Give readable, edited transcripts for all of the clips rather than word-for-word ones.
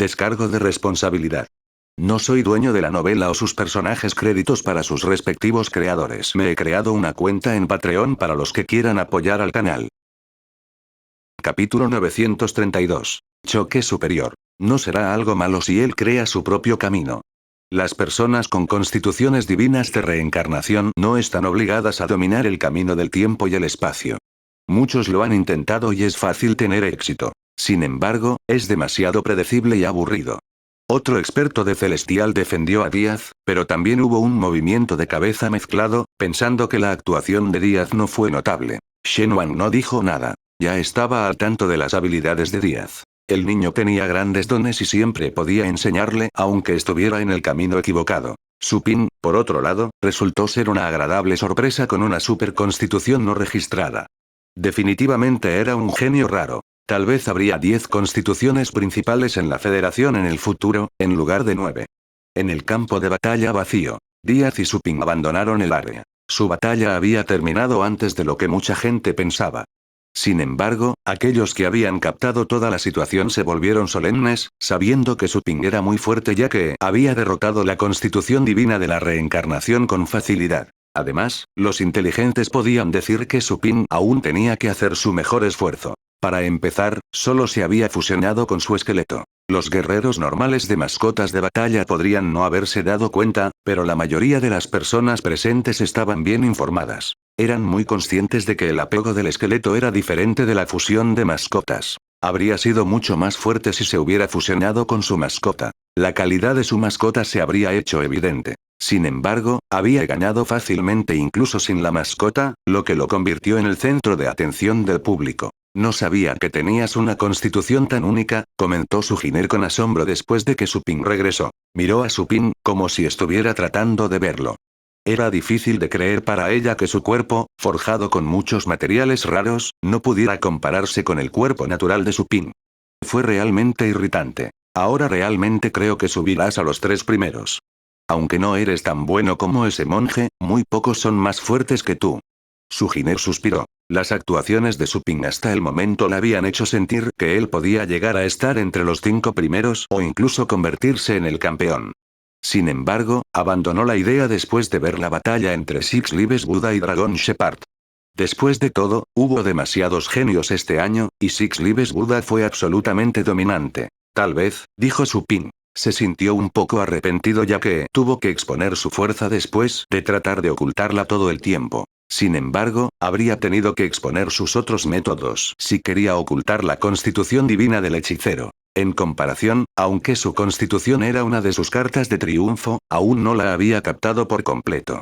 Descargo de responsabilidad. No soy dueño de la novela o sus personajes, créditos para sus respectivos creadores. Me he creado una cuenta en Patreon para los que quieran apoyar al canal. Capítulo 932. Choque superior. No será algo malo si él crea su propio camino. Las personas con constituciones divinas de reencarnación no están obligadas a dominar el camino del tiempo y el espacio. Muchos lo han intentado y es fácil tener éxito. Sin embargo, es demasiado predecible y aburrido. Otro experto de Celestial defendió a Díaz, pero también hubo un movimiento de cabeza mezclado, pensando que la actuación de Díaz no fue notable. Shenwan no dijo nada. Ya estaba al tanto de las habilidades de Díaz. El niño tenía grandes dones y siempre podía enseñarle, aunque estuviera en el camino equivocado. Supin, por otro lado, resultó ser una agradable sorpresa con una superconstitución no registrada. Definitivamente era un genio raro. Tal vez habría 10 constituciones principales en la Federación en el futuro, en lugar de 9. En el campo de batalla vacío, Díaz y Supin abandonaron el área. Su batalla había terminado antes de lo que mucha gente pensaba. Sin embargo, aquellos que habían captado toda la situación se volvieron solemnes, sabiendo que Supin era muy fuerte ya que había derrotado la constitución divina de la reencarnación con facilidad. Además, los inteligentes podían decir que Supin aún tenía que hacer su mejor esfuerzo. Para empezar, solo se había fusionado con su esqueleto. Los guerreros normales de mascotas de batalla podrían no haberse dado cuenta, pero la mayoría de las personas presentes estaban bien informadas. Eran muy conscientes de que el apego del esqueleto era diferente de la fusión de mascotas. Habría sido mucho más fuerte si se hubiera fusionado con su mascota. La calidad de su mascota se habría hecho evidente. Sin embargo, había ganado fácilmente incluso sin la mascota, lo que lo convirtió en el centro de atención del público. No sabía que tenías una constitución tan única, comentó Sujiner con asombro después de que Supin regresó. Miró a Supin, como si estuviera tratando de verlo. Era difícil de creer para ella que su cuerpo, forjado con muchos materiales raros, no pudiera compararse con el cuerpo natural de Supin. Fue realmente irritante. Ahora realmente creo que subirás a los 3 primeros. Aunque no eres tan bueno como ese monje, muy pocos son más fuertes que tú. Sujiner suspiró. Las actuaciones de Supin hasta el momento le habían hecho sentir que él podía llegar a estar entre los 5 primeros o incluso convertirse en el campeón. Sin embargo, abandonó la idea después de ver la batalla entre Six Lives Buddha y Dragon Shepard. Después de todo, hubo demasiados genios este año, y Six Lives Buddha fue absolutamente dominante. Tal vez, dijo Supin. Se sintió un poco arrepentido ya que tuvo que exponer su fuerza después de tratar de ocultarla todo el tiempo. Sin embargo, habría tenido que exponer sus otros métodos si quería ocultar la constitución divina del hechicero. En comparación, aunque su constitución era una de sus cartas de triunfo, aún no la había captado por completo.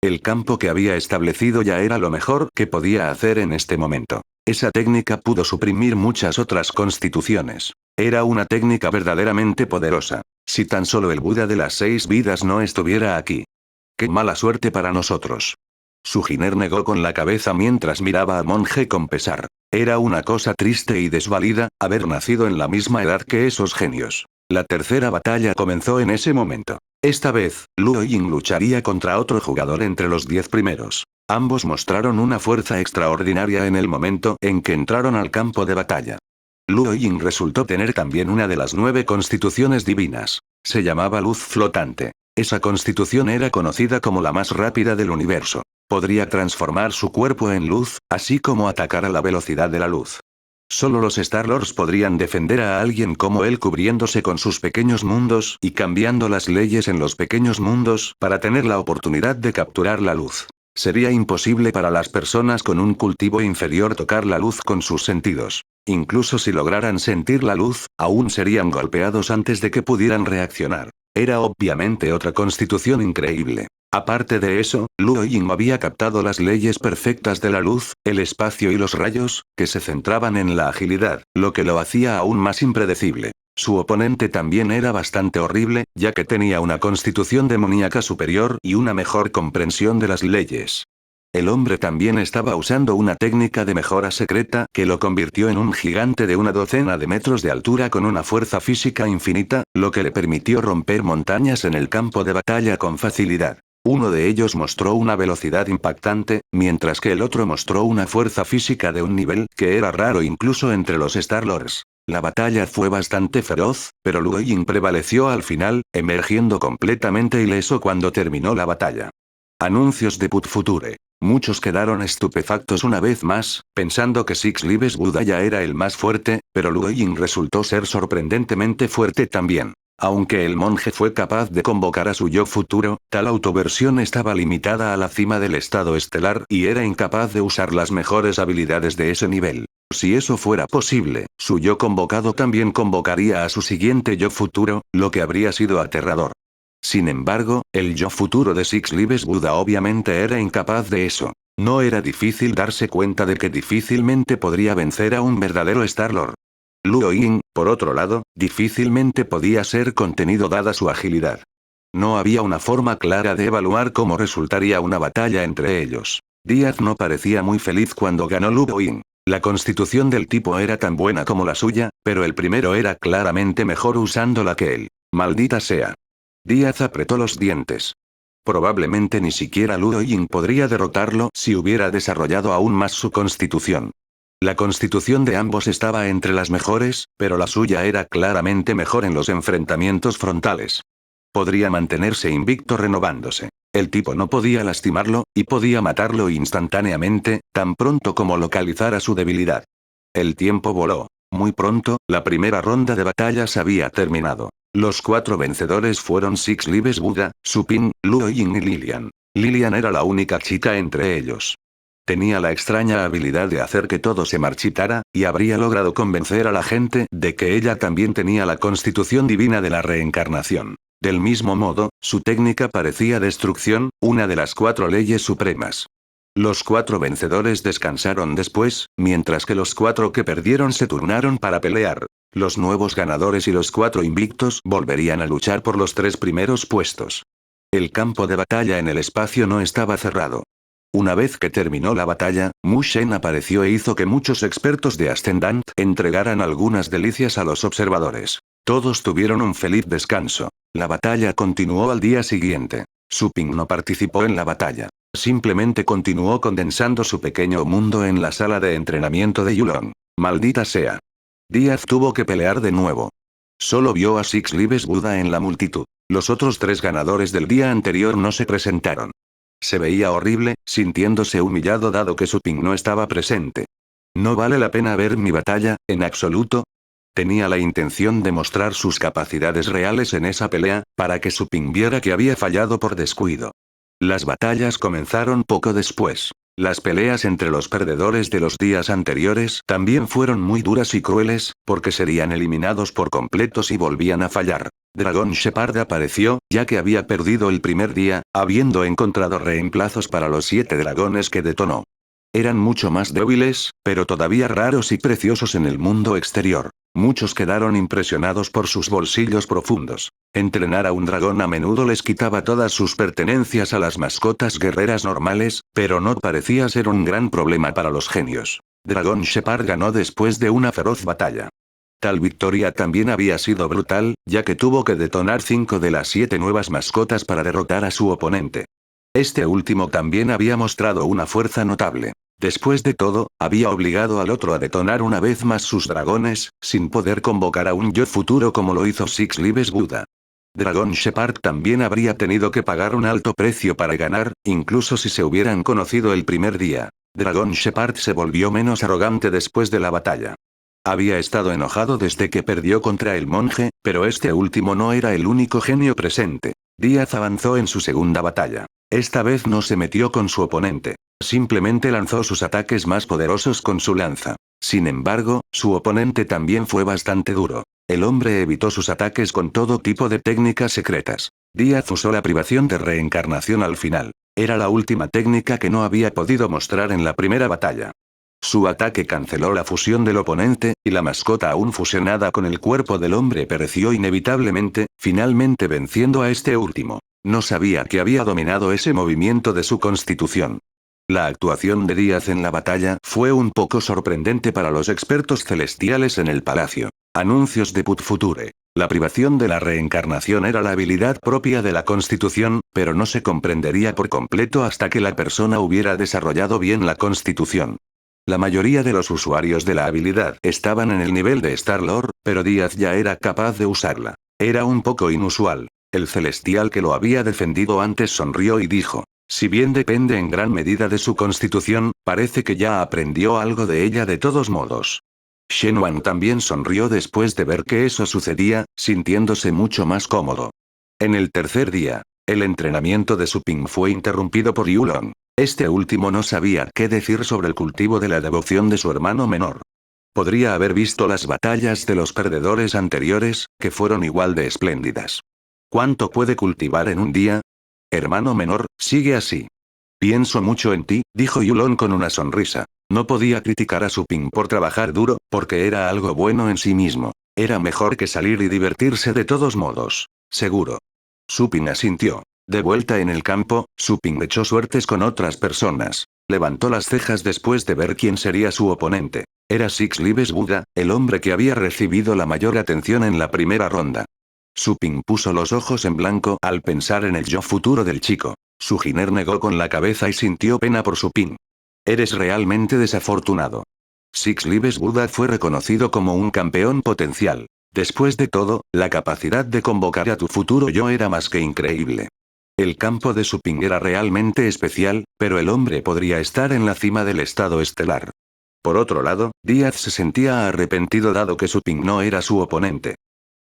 El campo que había establecido ya era lo mejor que podía hacer en este momento. Esa técnica pudo suprimir muchas otras constituciones. Era una técnica verdaderamente poderosa. Si tan solo el Buda de las 6 vidas no estuviera aquí. ¡Qué mala suerte para nosotros! Sujiner negó con la cabeza mientras miraba al monje con pesar. Era una cosa triste y desvalida, haber nacido en la misma edad que esos genios. La tercera batalla comenzó en ese momento. Esta vez, Luo Ying lucharía contra otro jugador entre los 10 primeros. Ambos mostraron una fuerza extraordinaria en el momento en que entraron al campo de batalla. Luo Ying resultó tener también una de las 9 constituciones divinas. Se llamaba Luz Flotante. Esa constitución era conocida como la más rápida del universo. Podría transformar su cuerpo en luz, así como atacar a la velocidad de la luz. Solo los Star-Lords podrían defender a alguien como él cubriéndose con sus pequeños mundos y cambiando las leyes en los pequeños mundos para tener la oportunidad de capturar la luz. Sería imposible para las personas con un cultivo inferior tocar la luz con sus sentidos. Incluso si lograran sentir la luz, aún serían golpeados antes de que pudieran reaccionar. Era obviamente otra constitución increíble. Aparte de eso, Luo Ying había captado las leyes perfectas de la luz, el espacio y los rayos, que se centraban en la agilidad, lo que lo hacía aún más impredecible. Su oponente también era bastante horrible, ya que tenía una constitución demoníaca superior y una mejor comprensión de las leyes. El hombre también estaba usando una técnica de mejora secreta que lo convirtió en un gigante de una docena de metros de altura con una fuerza física infinita, lo que le permitió romper montañas en el campo de batalla con facilidad. Uno de ellos mostró una velocidad impactante, mientras que el otro mostró una fuerza física de un nivel que era raro incluso entre los Star-Lords. La batalla fue bastante feroz, pero Luo Ying prevaleció al final, emergiendo completamente ileso cuando terminó la batalla. Anuncios de Put Future. Muchos quedaron estupefactos una vez más, pensando que Six Lives Buddha ya era el más fuerte, pero Luo Ying resultó ser sorprendentemente fuerte también. Aunque el monje fue capaz de convocar a su yo futuro, tal autoversión estaba limitada a la cima del estado estelar y era incapaz de usar las mejores habilidades de ese nivel. Si eso fuera posible, su yo convocado también convocaría a su siguiente yo futuro, lo que habría sido aterrador. Sin embargo, el yo futuro de Six Lives Buddha obviamente era incapaz de eso. No era difícil darse cuenta de que difícilmente podría vencer a un verdadero Star-Lord. Luo Ying, por otro lado, difícilmente podía ser contenido dada su agilidad. No había una forma clara de evaluar cómo resultaría una batalla entre ellos. Díaz no parecía muy feliz cuando ganó Luo Ying. La constitución del tipo era tan buena como la suya, pero el primero era claramente mejor usándola que él. Maldita sea. Díaz apretó los dientes. Probablemente ni siquiera Luo Ying podría derrotarlo si hubiera desarrollado aún más su constitución. La constitución de ambos estaba entre las mejores, pero la suya era claramente mejor en los enfrentamientos frontales. Podría mantenerse invicto renovándose. El tipo no podía lastimarlo, y podía matarlo instantáneamente, tan pronto como localizara su debilidad. El tiempo voló. Muy pronto, la primera ronda de batallas había terminado. Los 4 vencedores fueron Six Lives Buddha, Su Ping, Luo Ying y Lilian. Lilian era la única chica entre ellos. Tenía la extraña habilidad de hacer que todo se marchitara, y habría logrado convencer a la gente de que ella también tenía la constitución divina de la reencarnación. Del mismo modo, su técnica parecía destrucción, una de las 4 leyes supremas. Los 4 vencedores descansaron después, mientras que los 4 que perdieron se turnaron para pelear. Los nuevos ganadores y los 4 invictos volverían a luchar por los 3 primeros puestos. El campo de batalla en el espacio no estaba cerrado. Una vez que terminó la batalla, Mu Shen apareció e hizo que muchos expertos de Ascendant entregaran algunas delicias a los observadores. Todos tuvieron un feliz descanso. La batalla continuó al día siguiente. Su Ping no participó en la batalla. Simplemente continuó condensando su pequeño mundo en la sala de entrenamiento de Yulong. Maldita sea. Díaz tuvo que pelear de nuevo. Solo vio a Six Lives Buddha en la multitud. Los otros 3 ganadores del día anterior no se presentaron. Se veía horrible, sintiéndose humillado dado que Su Ping no estaba presente. ¿No vale la pena ver mi batalla, en absoluto? Tenía la intención de mostrar sus capacidades reales en esa pelea, para que Su Ping viera que había fallado por descuido. Las batallas comenzaron poco después. Las peleas entre los perdedores de los días anteriores también fueron muy duras y crueles, porque serían eliminados por completo si volvían a fallar. Dragon Shepard apareció, ya que había perdido el primer día, habiendo encontrado reemplazos para los 7 dragones que detonó. Eran mucho más débiles, pero todavía raros y preciosos en el mundo exterior. Muchos quedaron impresionados por sus bolsillos profundos. Entrenar a un dragón a menudo les quitaba todas sus pertenencias a las mascotas guerreras normales, pero no parecía ser un gran problema para los genios. Dragon Shepard ganó después de una feroz batalla. Tal victoria también había sido brutal, ya que tuvo que detonar 5 de las 7 nuevas mascotas para derrotar a su oponente. Este último también había mostrado una fuerza notable. Después de todo, había obligado al otro a detonar una vez más sus dragones, sin poder convocar a un yo futuro como lo hizo Six Lives Buddha. Dragon Shepard también habría tenido que pagar un alto precio para ganar, incluso si se hubieran conocido el primer día. Dragon Shepard se volvió menos arrogante después de la batalla. Había estado enojado desde que perdió contra el monje, pero este último no era el único genio presente. Díaz avanzó en su segunda batalla. Esta vez no se metió con su oponente. Simplemente lanzó sus ataques más poderosos con su lanza. Sin embargo, su oponente también fue bastante duro. El hombre evitó sus ataques con todo tipo de técnicas secretas. Díaz usó la privación de reencarnación al final. Era la última técnica que no había podido mostrar en la primera batalla. Su ataque canceló la fusión del oponente, y la mascota aún fusionada con el cuerpo del hombre pereció inevitablemente, finalmente venciendo a este último. No sabía que había dominado ese movimiento de su constitución. La actuación de Díaz en la batalla fue un poco sorprendente para los expertos celestiales en el palacio. Anuncios de Put Future. La privación de la reencarnación era la habilidad propia de la constitución, pero no se comprendería por completo hasta que la persona hubiera desarrollado bien la constitución. La mayoría de los usuarios de la habilidad estaban en el nivel de Star-Lord, pero Díaz ya era capaz de usarla. Era un poco inusual. El celestial que lo había defendido antes sonrió y dijo: si bien depende en gran medida de su constitución, parece que ya aprendió algo de ella de todos modos. Shenwan también sonrió después de ver que eso sucedía, sintiéndose mucho más cómodo. En el tercer día, el entrenamiento de Su Ping fue interrumpido por Yulong. Este último no sabía qué decir sobre el cultivo de la devoción de su hermano menor. Podría haber visto las batallas de los perdedores anteriores, que fueron igual de espléndidas. ¿Cuánto puede cultivar en un día? Hermano menor, sigue así. Pienso mucho en ti, dijo Yulong con una sonrisa. No podía criticar a Su Ping por trabajar duro, porque era algo bueno en sí mismo. Era mejor que salir y divertirse de todos modos. Seguro. Su Ping asintió. De vuelta en el campo, Su Ping echó suertes con otras personas. Levantó las cejas después de ver quién sería su oponente. Era Six Libes Buda, el hombre que había recibido la mayor atención en la primera ronda. Su Ping puso los ojos en blanco al pensar en el yo futuro del chico. Su Jiner negó con la cabeza y sintió pena por Su Ping. Eres realmente desafortunado. Six Libes Buda fue reconocido como un campeón potencial. Después de todo, la capacidad de convocar a tu futuro yo era más que increíble. El campo de Su Ping era realmente especial, pero el hombre podría estar en la cima del estado estelar. Por otro lado, Díaz se sentía arrepentido dado que Su Ping no era su oponente.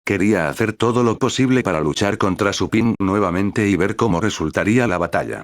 Quería hacer todo lo posible para luchar contra Su Ping nuevamente y ver cómo resultaría la batalla.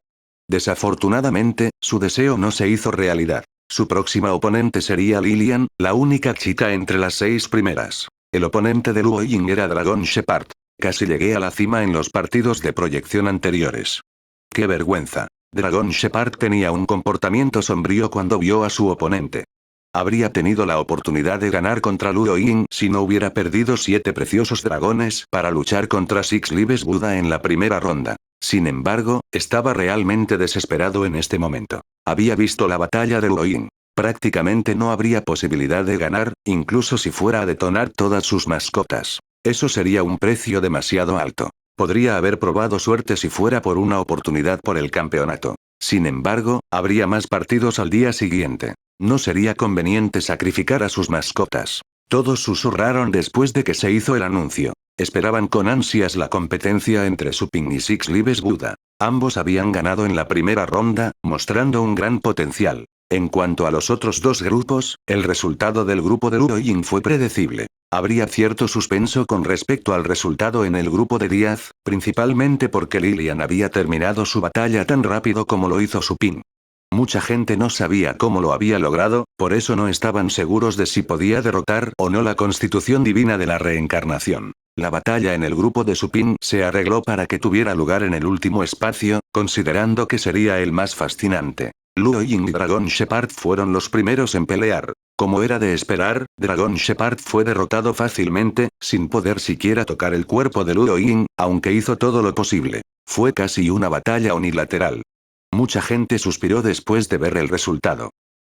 Desafortunadamente, su deseo no se hizo realidad. Su próxima oponente sería Lilian, la única chica entre las 6 primeras. El oponente de Luo Ying era Dragon Shepard. Casi llegué a la cima en los partidos de proyección anteriores. ¡Qué vergüenza! Dragon Shepard tenía un comportamiento sombrío cuando vio a su oponente. Habría tenido la oportunidad de ganar contra Luo Ying si no hubiera perdido 7 preciosos dragones para luchar contra Six Libes Buda en la primera ronda. Sin embargo, estaba realmente desesperado en este momento. Había visto la batalla de Luo Ying. Prácticamente no habría posibilidad de ganar, incluso si fuera a detonar todas sus mascotas. Eso sería un precio demasiado alto. Podría haber probado suerte si fuera por una oportunidad por el campeonato. Sin embargo, habría más partidos al día siguiente. No sería conveniente sacrificar a sus mascotas. Todos susurraron después de que se hizo el anuncio. Esperaban con ansias la competencia entre Su Ping y Six Libes Buda. Ambos habían ganado en la primera ronda, mostrando un gran potencial. En cuanto a los otros dos grupos, el resultado del grupo de Luo Ying fue predecible. Habría cierto suspenso con respecto al resultado en el grupo de Díaz, principalmente porque Lilian había terminado su batalla tan rápido como lo hizo Su Ping. Mucha gente no sabía cómo lo había logrado, por eso no estaban seguros de si podía derrotar o no la constitución divina de la reencarnación. La batalla en el grupo de Su Ping se arregló para que tuviera lugar en el último espacio, considerando que sería el más fascinante. Luo Ying y Dragon Shepard fueron los primeros en pelear. Como era de esperar, Dragon Shepard fue derrotado fácilmente, sin poder siquiera tocar el cuerpo de Luo Ying, aunque hizo todo lo posible. Fue casi una batalla unilateral. Mucha gente suspiró después de ver el resultado.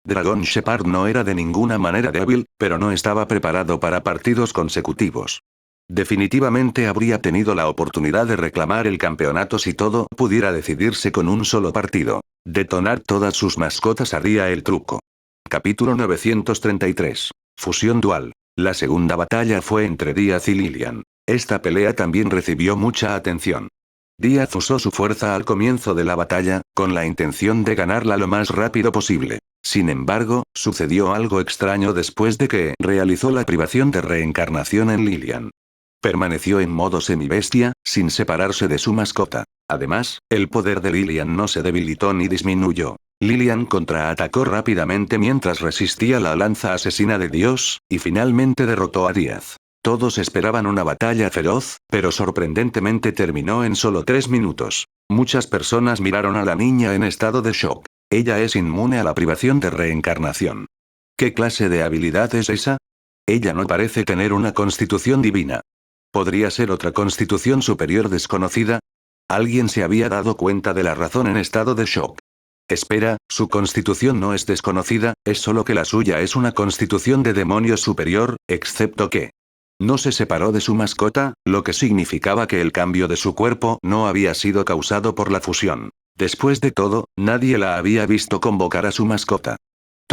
Dragon Shepard no era de ninguna manera débil, pero no estaba preparado para partidos consecutivos. Definitivamente habría tenido la oportunidad de reclamar el campeonato si todo pudiera decidirse con un solo partido. Detonar todas sus mascotas haría el truco. Capítulo 933. Fusión dual. La segunda batalla fue entre Díaz y Lilian. Esta pelea también recibió mucha atención. Díaz usó su fuerza al comienzo de la batalla, con la intención de ganarla lo más rápido posible. Sin embargo, sucedió algo extraño después de que realizó la privación de reencarnación en Lilian. Permaneció en modo semibestia, sin separarse de su mascota. Además, el poder de Lilian no se debilitó ni disminuyó. Lilian contraatacó rápidamente mientras resistía la lanza asesina de Dios, y finalmente derrotó a Díaz. Todos esperaban una batalla feroz, pero sorprendentemente terminó en solo 3 minutos. Muchas personas miraron a la niña en estado de shock. Ella es inmune a la privación de reencarnación. ¿Qué clase de habilidad es esa? Ella no parece tener una constitución divina. ¿Podría ser otra constitución superior desconocida? Alguien se había dado cuenta de la razón en estado de shock. Espera, su constitución no es desconocida, es solo que la suya es una constitución de demonio superior, excepto que no se separó de su mascota, lo que significaba que el cambio de su cuerpo no había sido causado por la fusión. Después de todo, nadie la había visto convocar a su mascota.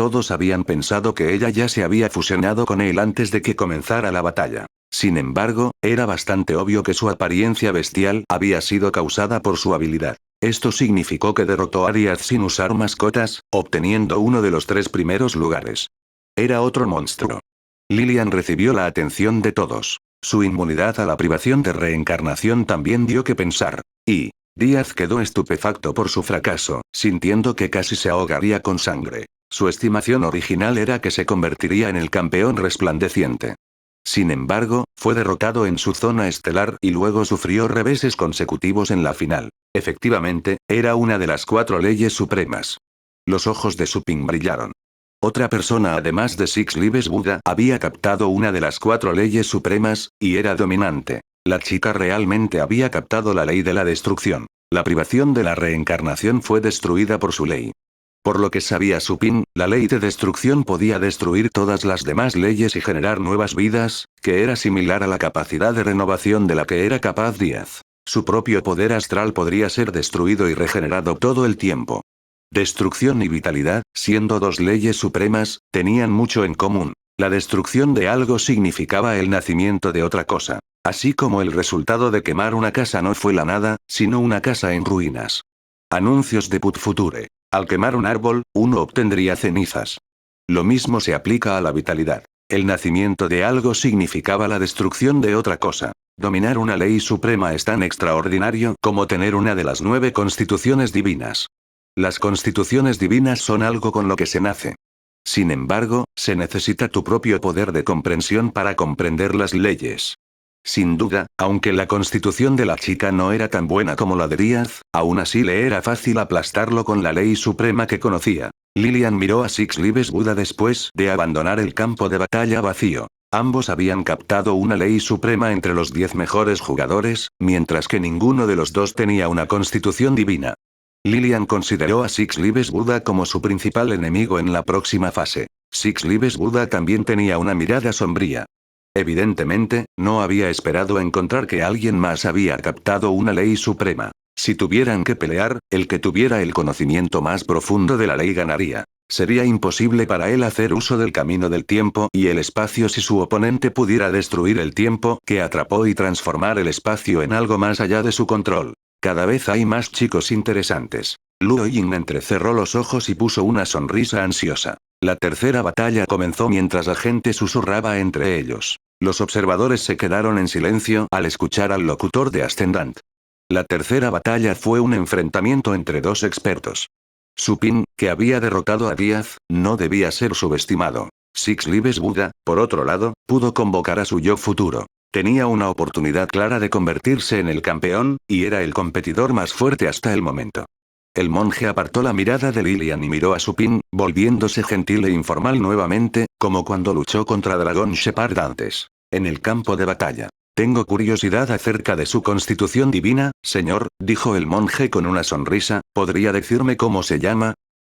Todos habían pensado que ella ya se había fusionado con él antes de que comenzara la batalla. Sin embargo, era bastante obvio que su apariencia bestial había sido causada por su habilidad. Esto significó que derrotó a Díaz sin usar mascotas, obteniendo uno de los 3 primeros lugares. Era otro monstruo. Lilian recibió la atención de todos. Su inmunidad a la privación de reencarnación también dio que pensar. Y Díaz quedó estupefacto por su fracaso, sintiendo que casi se ahogaría con sangre. Su estimación original era que se convertiría en el campeón resplandeciente. Sin embargo, fue derrotado en su zona estelar y luego sufrió reveses consecutivos en la final. Efectivamente, era una de las 4 leyes supremas. Los ojos de Supin brillaron. Otra persona además de Six Lives Buddha había captado una de las 4 leyes supremas, y era dominante. La chica realmente había captado la ley de la destrucción. La privación de la reencarnación fue destruida por su ley. Por lo que sabía Supin, la ley de destrucción podía destruir todas las demás leyes y generar nuevas vidas, que era similar a la capacidad de renovación de la que era capaz Díaz. Su propio poder astral podría ser destruido y regenerado todo el tiempo. Destrucción y vitalidad, siendo 2 leyes supremas, tenían mucho en común. La destrucción de algo significaba el nacimiento de otra cosa. Así como el resultado de quemar una casa no fue la nada, sino una casa en ruinas. Anuncios de Put Future. Al quemar un árbol, uno obtendría cenizas. Lo mismo se aplica a la vitalidad. El nacimiento de algo significaba la destrucción de otra cosa. Dominar una ley suprema es tan extraordinario como tener una de las 9 constituciones divinas. Las constituciones divinas son algo con lo que se nace. Sin embargo, se necesita tu propio poder de comprensión para comprender las leyes. Sin duda, aunque la constitución de la chica no era tan buena como la de Díaz, aún así le era fácil aplastarlo con la ley suprema que conocía. Lilian miró a Six Lives Buddha después de abandonar el campo de batalla vacío. Ambos habían captado una ley suprema entre los 10 mejores jugadores, mientras que ninguno de los 2 tenía una constitución divina. Lilian consideró a Six Lives Buddha como su principal enemigo en la próxima fase. Six Lives Buddha también tenía una mirada sombría. Evidentemente, no había esperado encontrar que alguien más había captado una ley suprema. Si tuvieran que pelear, el que tuviera el conocimiento más profundo de la ley ganaría. Sería imposible para él hacer uso del camino del tiempo y el espacio si su oponente pudiera destruir el tiempo que atrapó y transformar el espacio en algo más allá de su control. Cada vez hay más chicos interesantes. Luo Yin entrecerró los ojos y puso una sonrisa ansiosa. La tercera batalla comenzó mientras la gente susurraba entre ellos. Los observadores se quedaron en silencio al escuchar al locutor de Ascendant. La tercera batalla fue un enfrentamiento entre 2 expertos. Supin, que había derrotado a Díaz, no debía ser subestimado. Six Lives Buddha, por otro lado, pudo convocar a su yo futuro. Tenía una oportunidad clara de convertirse en el campeón, y era el competidor más fuerte hasta el momento. El monje apartó la mirada de Lilian y miró a Supin, volviéndose gentil e informal nuevamente, como cuando luchó contra Dragon Shepard antes. En el campo de batalla. Tengo curiosidad acerca de su constitución divina, señor, dijo el monje con una sonrisa, ¿podría decirme cómo se llama?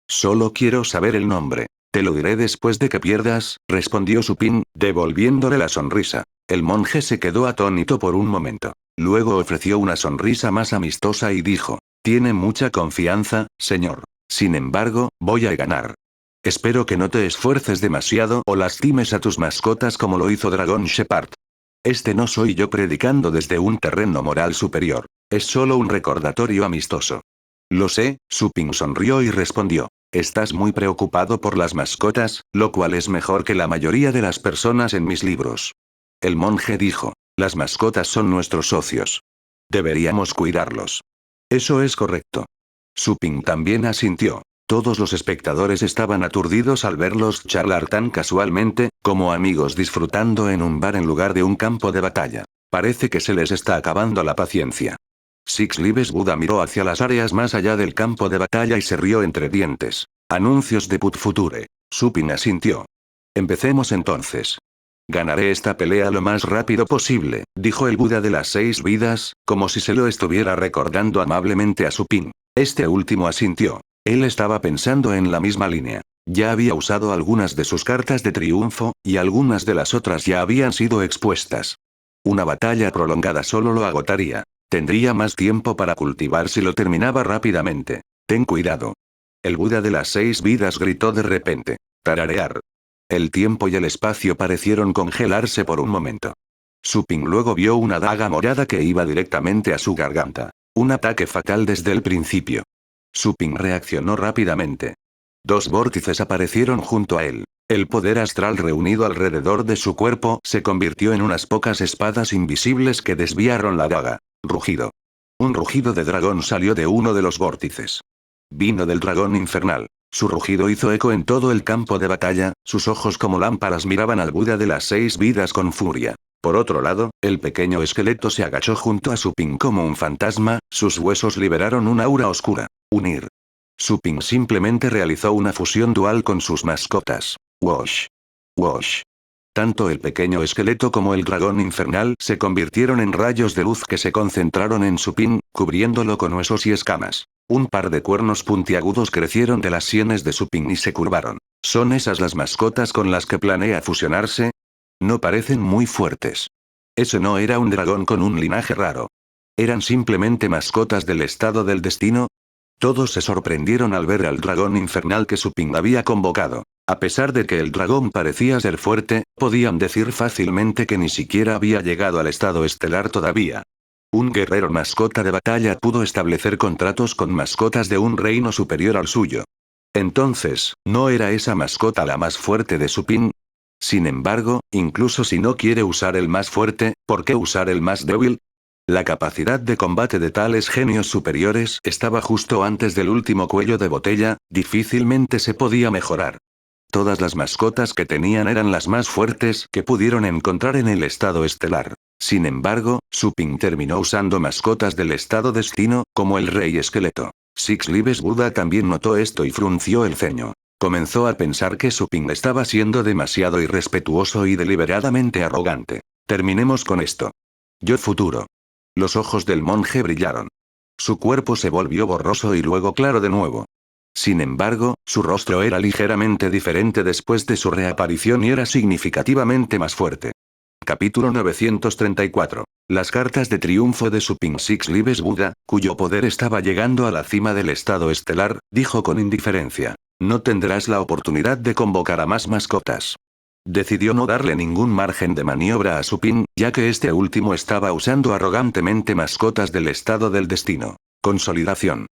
Solo quiero saber el nombre. Te lo diré después de que pierdas, respondió Supin, devolviéndole la sonrisa. El monje se quedó atónito por un momento. Luego ofreció una sonrisa más amistosa y dijo. Tiene mucha confianza, señor. Sin embargo, voy a ganar. Espero que no te esfuerces demasiado o lastimes a tus mascotas como lo hizo Dragon Shepard. Este no soy yo predicando desde un terreno moral superior. Es solo un recordatorio amistoso. Lo sé, Supin sonrió y respondió. Estás muy preocupado por las mascotas, lo cual es mejor que la mayoría de las personas en mis libros. El monje dijo. Las mascotas son nuestros socios. Deberíamos cuidarlos. Eso es correcto. Supin también asintió. Todos los espectadores estaban aturdidos al verlos charlar tan casualmente, como amigos disfrutando en un bar en lugar de un campo de batalla. Parece que se les está acabando la paciencia. Six Lives Buddha miró hacia las áreas más allá del campo de batalla y se rió entre dientes. Anuncios de Put Future. Supin asintió. Empecemos entonces. Ganaré esta pelea lo más rápido posible, dijo el Buda de las 6 vidas, como si se lo estuviera recordando amablemente a Supin. Este último asintió. Él estaba pensando en la misma línea. Ya había usado algunas de sus cartas de triunfo, y algunas de las otras ya habían sido expuestas. Una batalla prolongada solo lo agotaría. Tendría más tiempo para cultivar si lo terminaba rápidamente. Ten cuidado. El Buda de las 6 vidas gritó de repente. Tararear. El tiempo y el espacio parecieron congelarse por un momento. Su-Ping luego vio una daga morada que iba directamente a su garganta. Un ataque fatal desde el principio. Su-Ping reaccionó rápidamente. Dos vórtices aparecieron junto a él. El poder astral reunido alrededor de su cuerpo se convirtió en unas pocas espadas invisibles que desviaron la daga. Rugido. Un rugido de dragón salió de uno de los vórtices. Vino del dragón infernal. Su rugido hizo eco en todo el campo de batalla, sus ojos como lámparas miraban al Buda de las 6 vidas con furia. Por otro lado, el pequeño esqueleto se agachó junto a Su-Ping como un fantasma, sus huesos liberaron un aura oscura. Unir. Su-Ping simplemente realizó una fusión dual con sus mascotas. Wash. Wash. Tanto el pequeño esqueleto como el dragón infernal se convirtieron en rayos de luz que se concentraron en Su-Ping, cubriéndolo con huesos y escamas. Un par de cuernos puntiagudos crecieron de las sienes de Su-Ping y se curvaron. ¿Son esas las mascotas con las que planea fusionarse? No parecen muy fuertes. Ese no era un dragón con un linaje raro. ¿Eran simplemente mascotas del estado del destino? Todos se sorprendieron al ver al dragón infernal que Su-Ping había convocado. A pesar de que el dragón parecía ser fuerte, podían decir fácilmente que ni siquiera había llegado al estado estelar todavía. Un guerrero mascota de batalla pudo establecer contratos con mascotas de un reino superior al suyo. Entonces, ¿no era esa mascota la más fuerte de Su-Ping? Sin embargo, incluso si no quiere usar el más fuerte, ¿por qué usar el más débil? La capacidad de combate de tales genios superiores estaba justo antes del último cuello de botella, difícilmente se podía mejorar. Todas las mascotas que tenían eran las más fuertes que pudieron encontrar en el estado estelar. Sin embargo, Su-Ping terminó usando mascotas del estado destino, como el rey esqueleto. Six Lives Buda también notó esto y frunció el ceño. Comenzó a pensar que Su-Ping estaba siendo demasiado irrespetuoso y deliberadamente arrogante. Terminemos con esto. Yo futuro. Los ojos del monje brillaron. Su cuerpo se volvió borroso y luego claro de nuevo. Sin embargo, su rostro era ligeramente diferente después de su reaparición y era significativamente más fuerte. Capítulo 934. Las cartas de triunfo de Su-Ping. Six Lives Buda, cuyo poder estaba llegando a la cima del estado estelar, dijo con indiferencia. No tendrás la oportunidad de convocar a más mascotas. Decidió no darle ningún margen de maniobra a Su-Ping, ya que este último estaba usando arrogantemente mascotas del estado del destino. Consolidación.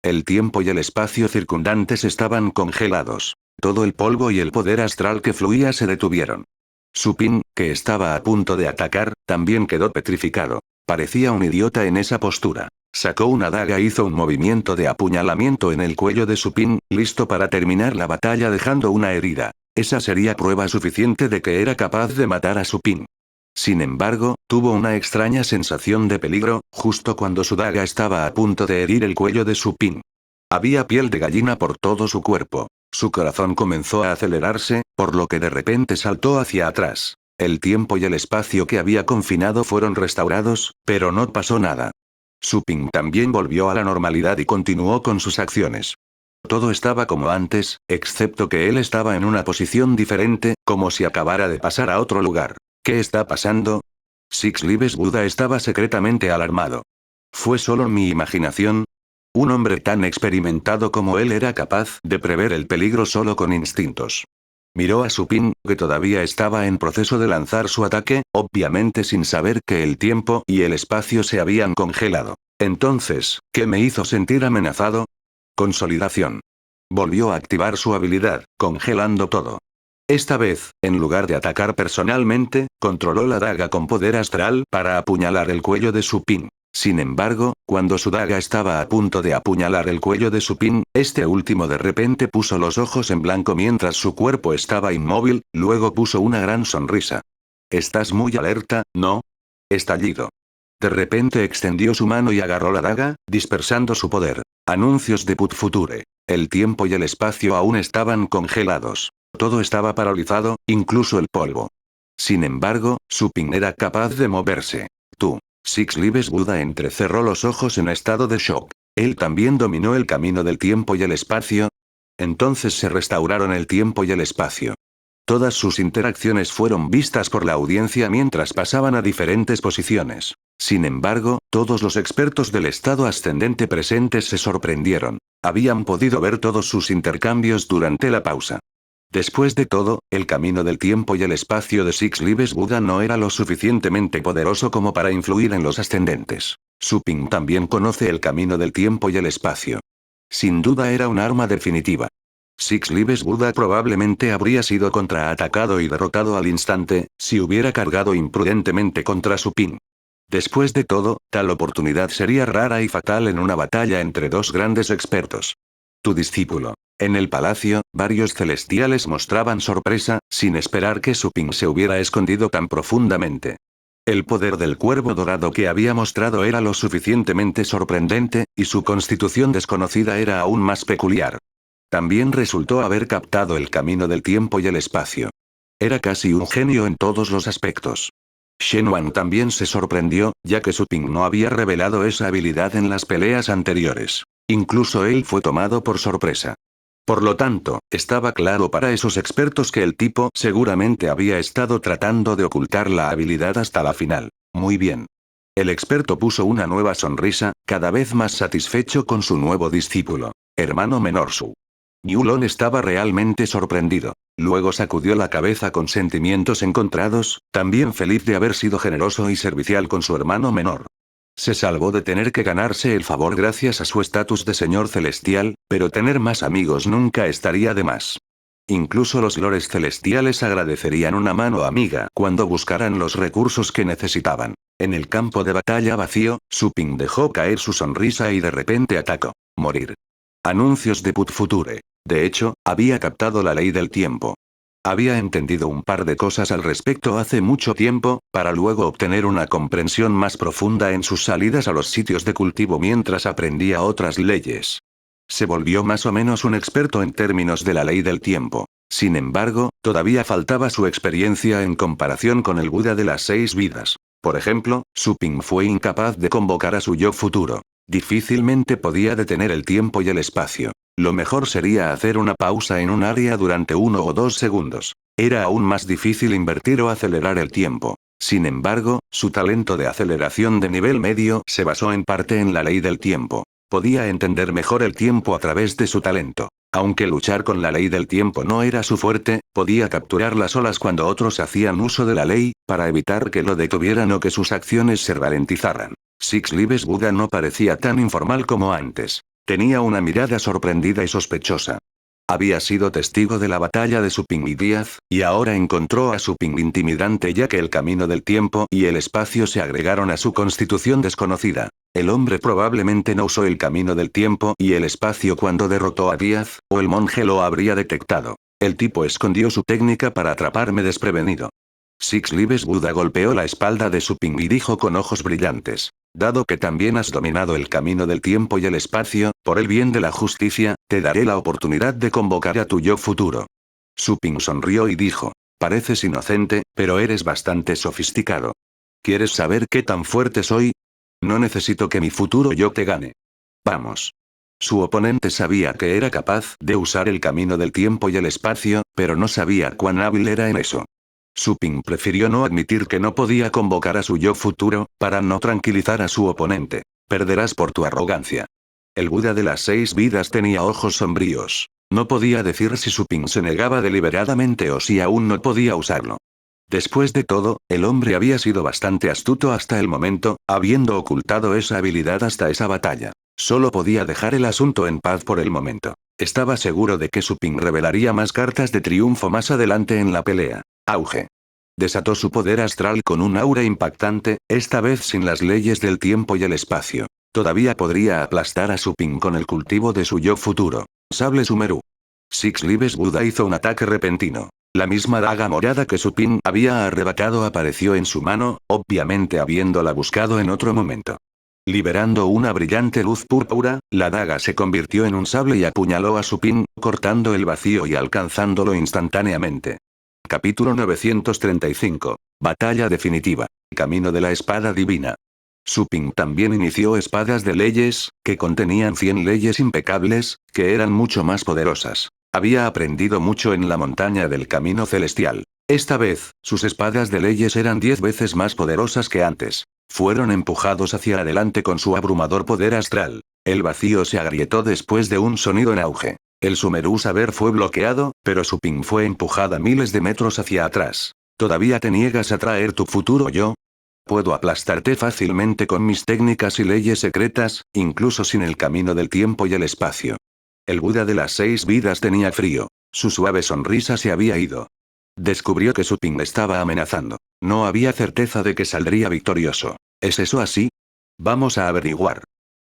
El tiempo y el espacio circundantes estaban congelados. Todo el polvo y el poder astral que fluía se detuvieron. Su-Ping, que estaba a punto de atacar, también quedó petrificado. Parecía un idiota en esa postura. Sacó una daga e hizo un movimiento de apuñalamiento en el cuello de Su-Ping, listo para terminar la batalla dejando una herida. Esa sería prueba suficiente de que era capaz de matar a Su-Ping. Sin embargo, tuvo una extraña sensación de peligro, justo cuando su daga estaba a punto de herir el cuello de Su-Ping. Había piel de gallina por todo su cuerpo. Su corazón comenzó a acelerarse, por lo que de repente saltó hacia atrás. El tiempo y el espacio que había confinado fueron restaurados, pero no pasó nada. Su-Ping también volvió a la normalidad y continuó con sus acciones. Todo estaba como antes, excepto que él estaba en una posición diferente, como si acabara de pasar a otro lugar. ¿Qué está pasando? Six Lives Buda estaba secretamente alarmado. ¿Fue solo mi imaginación? Un hombre tan experimentado como él era capaz de prever el peligro solo con instintos. Miró a Su-Ping, que todavía estaba en proceso de lanzar su ataque, obviamente sin saber que el tiempo y el espacio se habían congelado. Entonces, ¿qué me hizo sentir amenazado? Consolidación. Volvió a activar su habilidad, congelando todo. Esta vez, en lugar de atacar personalmente, controló la daga con poder astral para apuñalar el cuello de Su-Ping. Sin embargo, cuando su daga estaba a punto de apuñalar el cuello de Su-Ping, este último de repente puso los ojos en blanco mientras su cuerpo estaba inmóvil, luego puso una gran sonrisa. ¿Estás muy alerta, no? Estallido. De repente extendió su mano y agarró la daga, dispersando su poder. Anuncios de Put Future. El tiempo y el espacio aún estaban congelados. Todo estaba paralizado, incluso el polvo. Sin embargo, Su-Ping era capaz de moverse. Tú. Six Lives Buda entrecerró los ojos en estado de shock. Él también dominó el camino del tiempo y el espacio. Entonces se restauraron el tiempo y el espacio. Todas sus interacciones fueron vistas por la audiencia mientras pasaban a diferentes posiciones. Sin embargo, todos los expertos del estado ascendente presentes se sorprendieron. Habían podido ver todos sus intercambios durante la pausa. Después de todo, el camino del tiempo y el espacio de Six Lives Buddha no era lo suficientemente poderoso como para influir en los ascendentes. Su Ping también conoce el camino del tiempo y el espacio. Sin duda era un arma definitiva. Six Lives Buddha probablemente habría sido contraatacado y derrotado al instante, si hubiera cargado imprudentemente contra su Ping. Después de todo, tal oportunidad sería rara y fatal en una batalla entre dos grandes expertos. Tu discípulo. En el palacio, varios celestiales mostraban sorpresa, sin esperar que su Ping se hubiera escondido tan profundamente. El poder del cuervo dorado que había mostrado era lo suficientemente sorprendente, y su constitución desconocida era aún más peculiar. También resultó haber captado el camino del tiempo y el espacio. Era casi un genio en todos los aspectos. Shen Wan también se sorprendió, ya que Su Ping no había revelado esa habilidad en las peleas anteriores. Incluso él fue tomado por sorpresa. Por lo tanto, estaba claro para esos expertos que el tipo seguramente había estado tratando de ocultar la habilidad hasta la final. Muy bien. El experto puso una nueva sonrisa, cada vez más satisfecho con su nuevo discípulo. Hermano menor Su. Yulon estaba realmente sorprendido. Luego sacudió la cabeza con sentimientos encontrados, también feliz de haber sido generoso y servicial con su hermano menor. Se salvó de tener que ganarse el favor gracias a su estatus de señor celestial, pero tener más amigos nunca estaría de más. Incluso los lores celestiales agradecerían una mano amiga cuando buscaran los recursos que necesitaban. En el campo de batalla vacío, Su Ping dejó caer su sonrisa y de repente atacó. Morir. Anuncios de Put Future. De hecho, había captado la ley del tiempo. Había entendido un par de cosas al respecto hace mucho tiempo, para luego obtener una comprensión más profunda en sus salidas a los sitios de cultivo mientras aprendía otras leyes. Se volvió más o menos un experto en términos de la ley del tiempo. Sin embargo, todavía faltaba su experiencia en comparación con el Buda de las 6 vidas. Por ejemplo, Su Ping fue incapaz de convocar a su yo futuro. Difícilmente podía detener el tiempo y el espacio. Lo mejor sería hacer una pausa en un área durante 1 o 2 segundos. Era aún más difícil invertir o acelerar el tiempo. Sin embargo, su talento de aceleración de nivel medio se basó en parte en la ley del tiempo. Podía entender mejor el tiempo a través de su talento. Aunque luchar con la ley del tiempo no era su fuerte, podía capturar las olas cuando otros hacían uso de la ley, para evitar que lo detuvieran o que sus acciones se ralentizaran. Six Lives Buddha no parecía tan informal como antes. Tenía una mirada sorprendida y sospechosa. Había sido testigo de la batalla de Su Ping y Díaz, y ahora encontró a Su Ping intimidante ya que el camino del tiempo y el espacio se agregaron a su constitución desconocida. El hombre probablemente no usó el camino del tiempo y el espacio cuando derrotó a Díaz, o el monje lo habría detectado. El tipo escondió su técnica para atraparme desprevenido. Six Lives Buddha golpeó la espalda de Su Ping y dijo con ojos brillantes. Dado que también has dominado el camino del tiempo y el espacio, por el bien de la justicia, te daré la oportunidad de convocar a tu yo futuro. Su Ping sonrió y dijo. Pareces inocente, pero eres bastante sofisticado. ¿Quieres saber qué tan fuerte soy? No necesito que mi futuro yo te gane. Vamos. Su oponente sabía que era capaz de usar el camino del tiempo y el espacio, pero no sabía cuán hábil era en eso. Su Ping prefirió no admitir que no podía convocar a su yo futuro, para no tranquilizar a su oponente. Perderás por tu arrogancia. El Buda de las 6 vidas tenía ojos sombríos. No podía decir si Su Ping se negaba deliberadamente o si aún no podía usarlo. Después de todo, el hombre había sido bastante astuto hasta el momento, habiendo ocultado esa habilidad hasta esa batalla. Solo podía dejar el asunto en paz por el momento. Estaba seguro de que Su Ping revelaría más cartas de triunfo más adelante en la pelea. Auge. Desató su poder astral con un aura impactante, esta vez sin las leyes del tiempo y el espacio. Todavía podría aplastar a Su Ping con el cultivo de su yo futuro. Sable Sumeru. Six Lives Buddha hizo un ataque repentino. La misma daga morada que Su Ping había arrebatado apareció en su mano, obviamente habiéndola buscado en otro momento. Liberando una brillante luz púrpura, la daga se convirtió en un sable y apuñaló a Su Ping, cortando el vacío y alcanzándolo instantáneamente. Capítulo 935. Batalla definitiva. Camino de la espada divina. Su Ping también inició espadas de leyes, que contenían 100 leyes impecables, que eran mucho más poderosas. Había aprendido mucho en la montaña del camino celestial. Esta vez, sus espadas de leyes eran 10 veces más poderosas que antes. Fueron empujados hacia adelante con su abrumador poder astral. El vacío se agrietó después de un sonido en auge. El Sumeru Saber fue bloqueado, pero su ping fue empujada miles de metros hacia atrás. ¿Todavía te niegas a traer tu futuro yo? Puedo aplastarte fácilmente con mis técnicas y leyes secretas, incluso sin el camino del tiempo y el espacio. El Buda de las 6 vidas tenía frío. Su suave sonrisa se había ido. Descubrió que su ping estaba amenazando. No había certeza de que saldría victorioso. ¿Es eso así? Vamos a averiguar.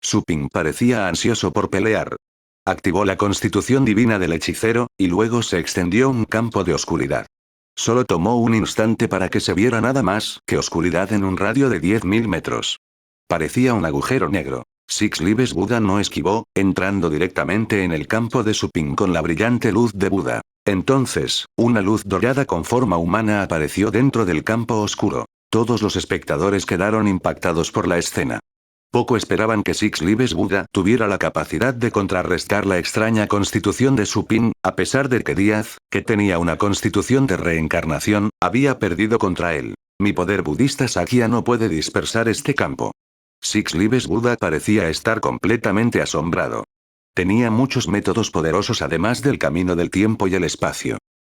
Su ping parecía ansioso por pelear. Activó la constitución divina del hechicero, y luego se extendió un campo de oscuridad. Solo tomó un instante para que se viera nada más que oscuridad en un radio de 10.000 metros. Parecía un agujero negro. Six Libes Buda no esquivó, entrando directamente en el campo de su ping con la brillante luz de Buda. Entonces, una luz dorada con forma humana apareció dentro del campo oscuro. Todos los espectadores quedaron impactados por la escena. Poco esperaban que Six Libes Buda tuviera la capacidad de contrarrestar la extraña constitución de su ping, a pesar de que Díaz, que tenía una constitución de reencarnación, había perdido contra él. Mi poder budista Sakya no puede dispersar este campo. Six Libes Buda parecía estar completamente asombrado. Tenía muchos métodos poderosos además del camino del tiempo y el espacio.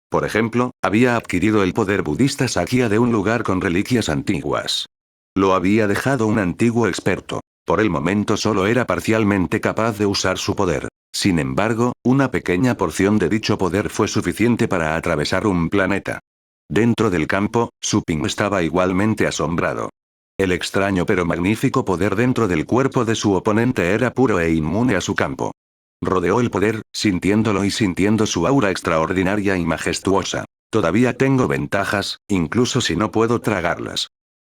Por ejemplo, había adquirido el poder budista Sakya de un lugar con reliquias antiguas. Lo había dejado un antiguo experto. Por el momento solo era parcialmente capaz de usar su poder. Sin embargo, una pequeña porción de dicho poder fue suficiente para atravesar un planeta. Dentro del campo, Su Ping estaba igualmente asombrado. El extraño pero magnífico poder dentro del cuerpo de su oponente era puro e inmune a su campo. Rodeó el poder, sintiéndolo y sintiendo su aura extraordinaria y majestuosa. Todavía tengo ventajas, incluso si no puedo tragarlas.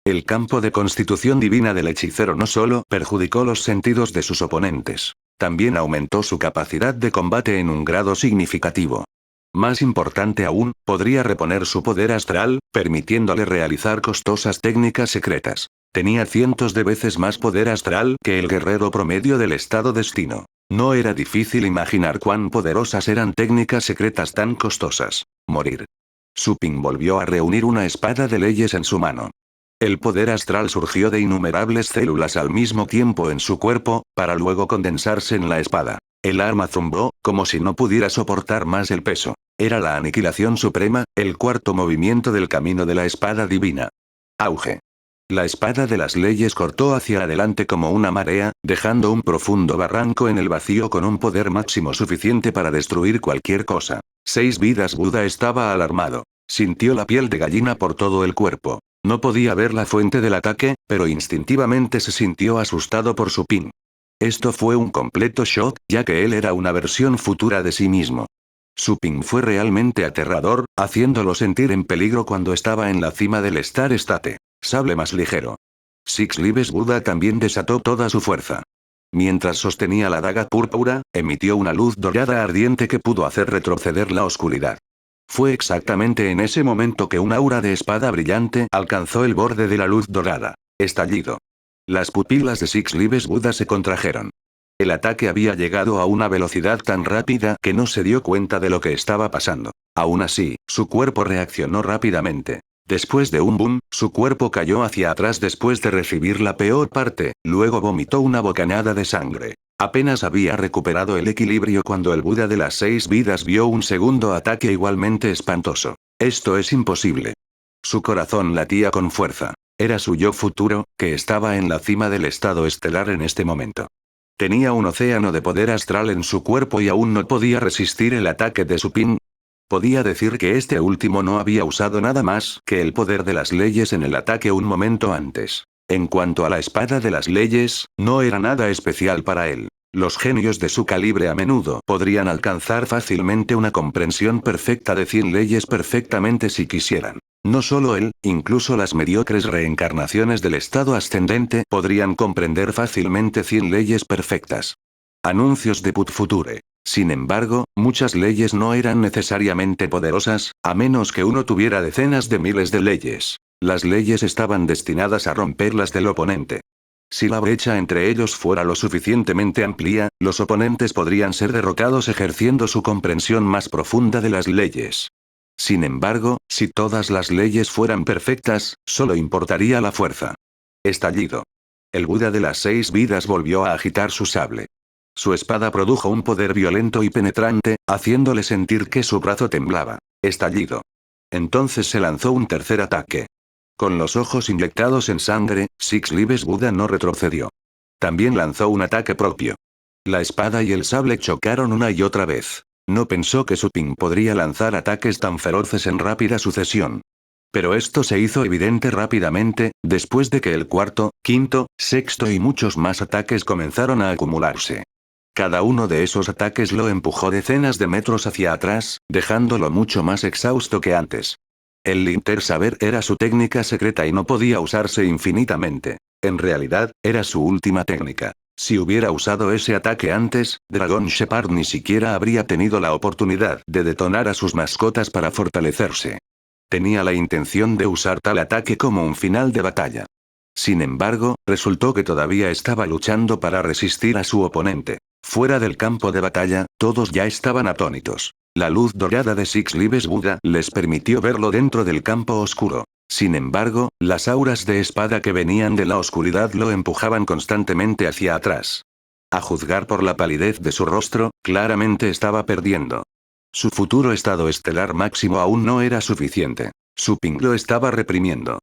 El campo de constitución divina del hechicero no solo perjudicó los sentidos de sus oponentes, también aumentó su capacidad de combate en un grado significativo. Más importante aún, podría reponer su poder astral, permitiéndole realizar costosas técnicas secretas. Tenía cientos de veces más poder astral que el guerrero promedio del estado destino. No era difícil imaginar cuán poderosas eran técnicas secretas tan costosas. Morir. Su Ping volvió a reunir una espada de leyes en su mano. El poder astral surgió de innumerables células al mismo tiempo en su cuerpo, para luego condensarse en la espada. El arma zumbó, como si no pudiera soportar más el peso. Era la aniquilación suprema, el cuarto movimiento del camino de la espada divina. Auge. La espada de las leyes cortó hacia adelante como una marea, dejando un profundo barranco en el vacío con un poder máximo suficiente para destruir cualquier cosa. 6 vidas Buda estaba alarmado. Sintió la piel de gallina por todo el cuerpo. No podía ver la fuente del ataque, pero instintivamente se sintió asustado por su ping. Esto fue un completo shock, ya que él era una versión futura de sí mismo. Su ping fue realmente aterrador, haciéndolo sentir en peligro cuando estaba en la cima del Star State. Sable más ligero. Six Libes Buda también desató toda su fuerza. Mientras sostenía la daga púrpura, emitió una luz dorada ardiente que pudo hacer retroceder la oscuridad. Fue exactamente en ese momento que un aura de espada brillante alcanzó el borde de la luz dorada. Estallido. Las pupilas de Six Libes Buda se contrajeron. El ataque había llegado a una velocidad tan rápida que no se dio cuenta de lo que estaba pasando. Aún así, su cuerpo reaccionó rápidamente. Después de un boom, su cuerpo cayó hacia atrás después de recibir la peor parte, luego vomitó una bocanada de sangre. Apenas había recuperado el equilibrio cuando el Buda de las 6 vidas vio un segundo ataque igualmente espantoso. Esto es imposible. Su corazón latía con fuerza. Era su yo futuro, que estaba en la cima del estado estelar en este momento. Tenía un océano de poder astral en su cuerpo y aún no podía resistir el ataque de su ping. Podía decir que este último no había usado nada más que el poder de las leyes en el ataque un momento antes. En cuanto a la espada de las leyes, no era nada especial para él. Los genios de su calibre a menudo podrían alcanzar fácilmente una comprensión perfecta de 100 leyes perfectamente si quisieran. No solo él, incluso las mediocres reencarnaciones del estado ascendente podrían comprender fácilmente 100 leyes perfectas. Anuncios de Put Future. Sin embargo, muchas leyes no eran necesariamente poderosas, a menos que uno tuviera decenas de miles de leyes. Las leyes estaban destinadas a romper las del oponente. Si la brecha entre ellos fuera lo suficientemente amplia, los oponentes podrían ser derrotados ejerciendo su comprensión más profunda de las leyes. Sin embargo, si todas las leyes fueran perfectas, solo importaría la fuerza. Estallido. El Buda de las 6 vidas volvió a agitar su sable. Su espada produjo un poder violento y penetrante, haciéndole sentir que su brazo temblaba. Estallido. Entonces se lanzó un tercer ataque. Con los ojos inyectados en sangre, Six Lives Buddha no retrocedió. También lanzó un ataque propio. La espada y el sable chocaron una y otra vez. No pensó que Su Ping podría lanzar ataques tan feroces en rápida sucesión. Pero esto se hizo evidente rápidamente, después de que el cuarto, quinto, sexto y muchos más ataques comenzaron a acumularse. Cada uno de esos ataques lo empujó decenas de metros hacia atrás, dejándolo mucho más exhausto que antes. El Linter Saber era su técnica secreta y no podía usarse infinitamente. En realidad, era su última técnica. Si hubiera usado ese ataque antes, Dragon Shepard ni siquiera habría tenido la oportunidad de detonar a sus mascotas para fortalecerse. Tenía la intención de usar tal ataque como un final de batalla. Sin embargo, resultó que todavía estaba luchando para resistir a su oponente. Fuera del campo de batalla, todos ya estaban atónitos. La luz dorada de Six Lives Buddha les permitió verlo dentro del campo oscuro. Sin embargo, las auras de espada que venían de la oscuridad lo empujaban constantemente hacia atrás. A juzgar por la palidez de su rostro, claramente estaba perdiendo. Su futuro estado estelar máximo aún no era suficiente. Su Ping lo estaba reprimiendo.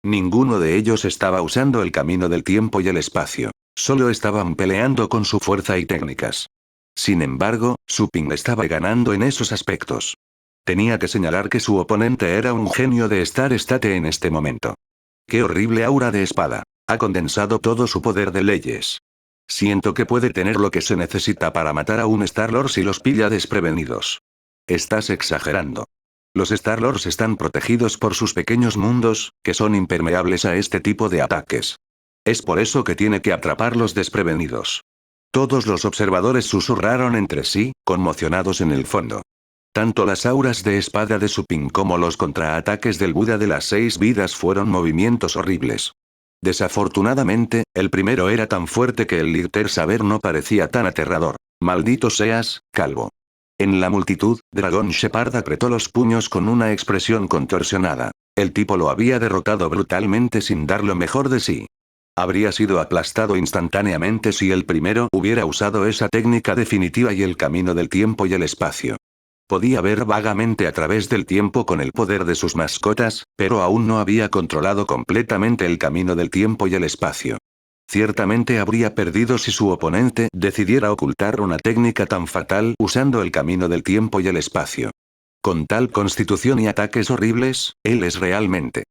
Ninguno de ellos estaba usando el camino del tiempo y el espacio. Solo estaban peleando con su fuerza y técnicas. Sin embargo, Su Ping estaba ganando en esos aspectos. Tenía que señalar que su oponente era un genio de Star State en este momento. ¡Qué horrible aura de espada! Ha condensado todo su poder de leyes. Siento que puede tener lo que se necesita para matar a un Star-Lord si los pilla desprevenidos. Estás exagerando. Los Star-Lords están protegidos por sus pequeños mundos, que son impermeables a este tipo de ataques. Es por eso que tiene que atraparlos desprevenidos. Todos los observadores susurraron entre sí, conmocionados en el fondo. Tanto las auras de espada de Su Ping como los contraataques del Buda de las 6 vidas fueron movimientos horribles. Desafortunadamente, el primero era tan fuerte que el Linter Saber no parecía tan aterrador. Maldito seas, calvo. En la multitud, Dragon Shepard apretó los puños con una expresión contorsionada. El tipo lo había derrotado brutalmente sin dar lo mejor de sí. Habría sido aplastado instantáneamente si el primero hubiera usado esa técnica definitiva y el camino del tiempo y el espacio. Podía ver vagamente a través del tiempo con el poder de sus mascotas, pero aún no había controlado completamente el camino del tiempo y el espacio. Ciertamente habría perdido si su oponente decidiera ocultar una técnica tan fatal usando el camino del tiempo y el espacio. Con tal constitución y ataques horribles, él es realmente.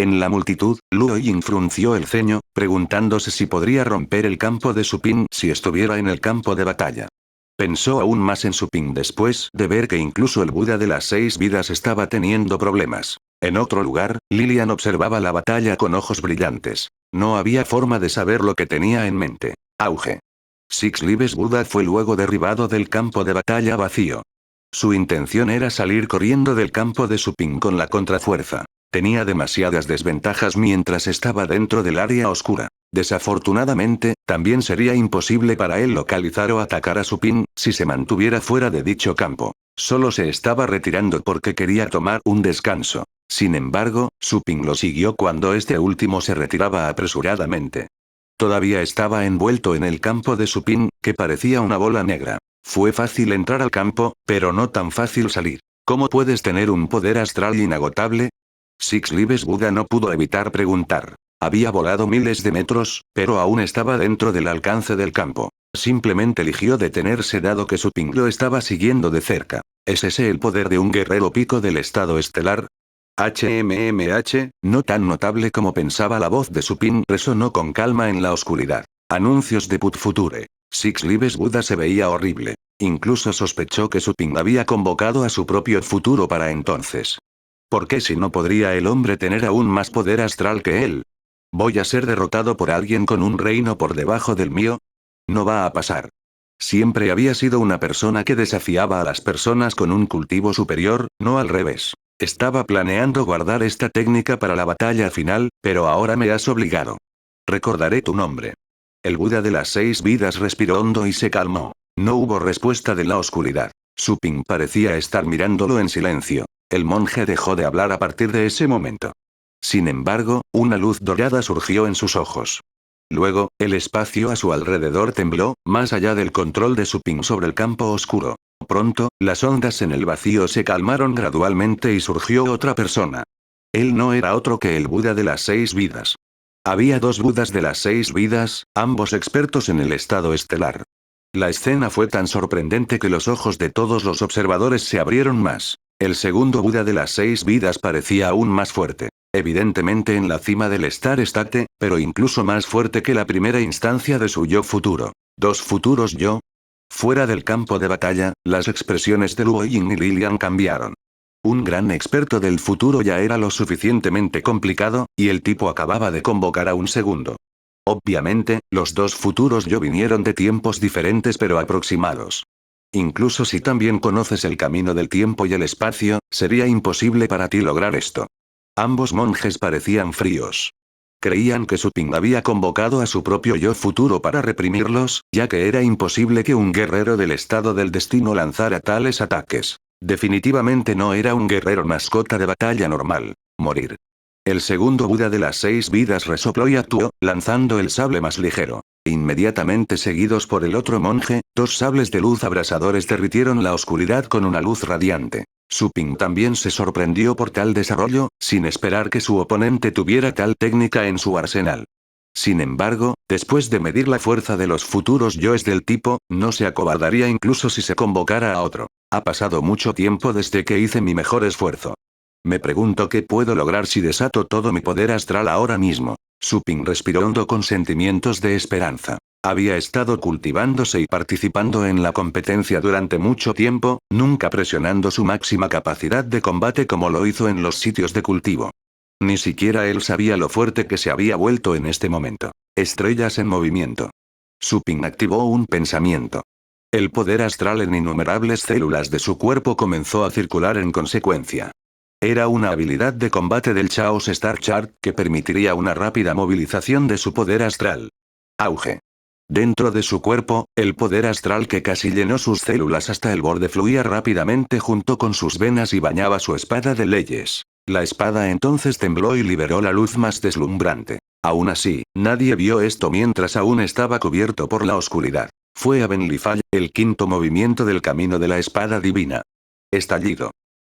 En la multitud, Luo Ying frunció el ceño, preguntándose si podría romper el campo de Su Ping si estuviera en el campo de batalla. Pensó aún más en Su Ping después de ver que incluso el Buda de las 6 vidas estaba teniendo problemas. En otro lugar, Lilian observaba la batalla con ojos brillantes. No había forma de saber lo que tenía en mente. Auge. Six Lives Buddha fue luego derribado del campo de batalla vacío. Su intención era salir corriendo del campo de Su Ping con la contrafuerza. Tenía demasiadas desventajas mientras estaba dentro del área oscura. Desafortunadamente, también sería imposible para él localizar o atacar a Su Ping si se mantuviera fuera de dicho campo. Solo se estaba retirando porque quería tomar un descanso. Sin embargo, Su Ping lo siguió cuando este último se retiraba apresuradamente. Todavía estaba envuelto en el campo de Su Ping, que parecía una bola negra. Fue fácil entrar al campo, pero no tan fácil salir. ¿Cómo puedes tener un poder astral inagotable? Six Lives Buddha no pudo evitar preguntar. Había volado miles de metros, pero aún estaba dentro del alcance del campo. Simplemente eligió detenerse dado que Su Ping lo estaba siguiendo de cerca. ¿Es ese el poder de un guerrero pico del estado estelar? HMMH, no tan notable como pensaba. La voz de Su Ping resonó con calma en la oscuridad. Anuncios de Put Future. Six Lives Buddha se veía horrible. Incluso sospechó que Su Ping había convocado a su propio futuro para entonces. ¿Por qué si no podría el hombre tener aún más poder astral que él? ¿Voy a ser derrotado por alguien con un reino por debajo del mío? No va a pasar. Siempre había sido una persona que desafiaba a las personas con un cultivo superior, no al revés. Estaba planeando guardar esta técnica para la batalla final, pero ahora me has obligado. Recordaré tu nombre. El Buda de las 6 vidas respiró hondo y se calmó. No hubo respuesta de la oscuridad. Su Ping parecía estar mirándolo en silencio. El monje dejó de hablar a partir de ese momento. Sin embargo, una luz dorada surgió en sus ojos. Luego, el espacio a su alrededor tembló, más allá del control de Suping sobre el campo oscuro. Pronto, las ondas en el vacío se calmaron gradualmente y surgió otra persona. Él no era otro que el Buda de las 6 vidas. Había 2 Budas de las 6 vidas, ambos expertos en el estado estelar. La escena fue tan sorprendente que los ojos de todos los observadores se abrieron más. El segundo Buda de las 6 vidas parecía aún más fuerte. Evidentemente en la cima del Star State, pero incluso más fuerte que la primera instancia de su yo futuro. 2 futuros yo. Fuera del campo de batalla, las expresiones de Luo Ying y Lilian cambiaron. Un gran experto del futuro ya era lo suficientemente complicado, y el tipo acababa de convocar a un segundo. Obviamente, los 2 futuros yo vinieron de tiempos diferentes pero aproximados. Incluso si también conoces el camino del tiempo y el espacio, sería imposible para ti lograr esto. Ambos monjes parecían fríos. Creían que Suping había convocado a su propio yo futuro para reprimirlos, ya que era imposible que un guerrero del estado del destino lanzara tales ataques. Definitivamente no era un guerrero mascota de batalla normal. Morir. El segundo Buda de las 6 vidas resopló y actuó, lanzando el sable más ligero. Inmediatamente seguidos por el otro monje, 2 sables de luz abrasadores derritieron la oscuridad con una luz radiante. Suping también se sorprendió por tal desarrollo, sin esperar que su oponente tuviera tal técnica en su arsenal. Sin embargo, después de medir la fuerza de los futuros yoes del tipo, no se acobardaría incluso si se convocara a otro. Ha pasado mucho tiempo desde que hice mi mejor esfuerzo. Me pregunto qué puedo lograr si desato todo mi poder astral ahora mismo. Suping respiró hondo con sentimientos de esperanza. Había estado cultivándose y participando en la competencia durante mucho tiempo, nunca presionando su máxima capacidad de combate como lo hizo en los sitios de cultivo. Ni siquiera él sabía lo fuerte que se había vuelto en este momento. Estrellas en movimiento. Suping activó un pensamiento. El poder astral en innumerables células de su cuerpo comenzó a circular en consecuencia. Era una habilidad de combate del Chaos Star Chart que permitiría una rápida movilización de su poder astral. Auge. Dentro de su cuerpo, el poder astral que casi llenó sus células hasta el borde fluía rápidamente junto con sus venas y bañaba su espada de leyes. La espada entonces tembló y liberó la luz más deslumbrante. Aún así, nadie vio esto mientras aún estaba cubierto por la oscuridad. Fue Abenlifal, el quinto movimiento del camino de la espada divina. Estallido.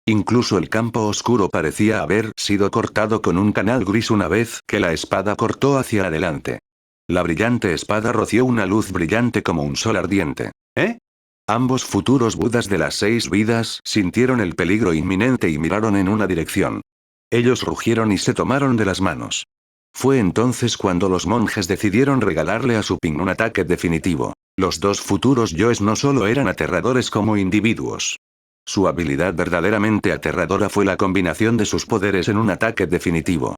Incluso el campo oscuro parecía haber sido cortado con un canal gris una vez que la espada cortó hacia adelante. La brillante espada roció una luz brillante como un sol ardiente. ¿Eh? Ambos futuros Budas de las 6 vidas sintieron el peligro inminente y miraron en una dirección. Ellos rugieron y se tomaron de las manos. Fue entonces cuando los monjes decidieron regalarle a Suping un ataque definitivo. Los 2 futuros yoes no solo eran aterradores como individuos. Su habilidad verdaderamente aterradora fue la combinación de sus poderes en un ataque definitivo.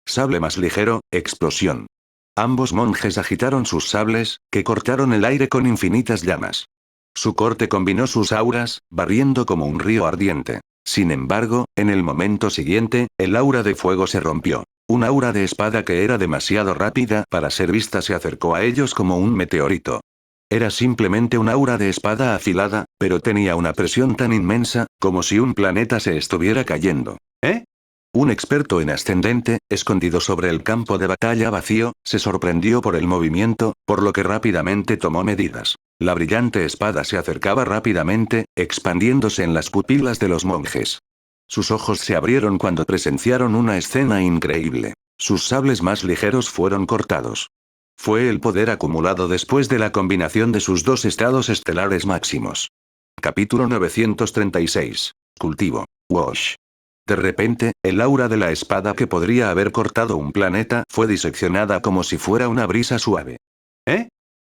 Sable más ligero, explosión. Ambos monjes agitaron sus sables, que cortaron el aire con infinitas llamas. Su corte combinó sus auras, barriendo como un río ardiente. Sin embargo, en el momento siguiente, el aura de fuego se rompió. Un aura de espada que era demasiado rápida para ser vista se acercó a ellos como un meteorito. Era simplemente un aura de espada afilada, pero tenía una presión tan inmensa, como si un planeta se estuviera cayendo. ¿Eh? Un experto en ascendente, escondido sobre el campo de batalla vacío, se sorprendió por el movimiento, por lo que rápidamente tomó medidas. La brillante espada se acercaba rápidamente, expandiéndose en las pupilas de los monjes. Sus ojos se abrieron cuando presenciaron una escena increíble. Sus sables más ligeros fueron cortados. Fue el poder acumulado después de la combinación de sus 2 estados estelares máximos. Capítulo 936. Cultivo. Wash. De repente, el aura de la espada que podría haber cortado un planeta fue diseccionada como si fuera una brisa suave. ¿Eh?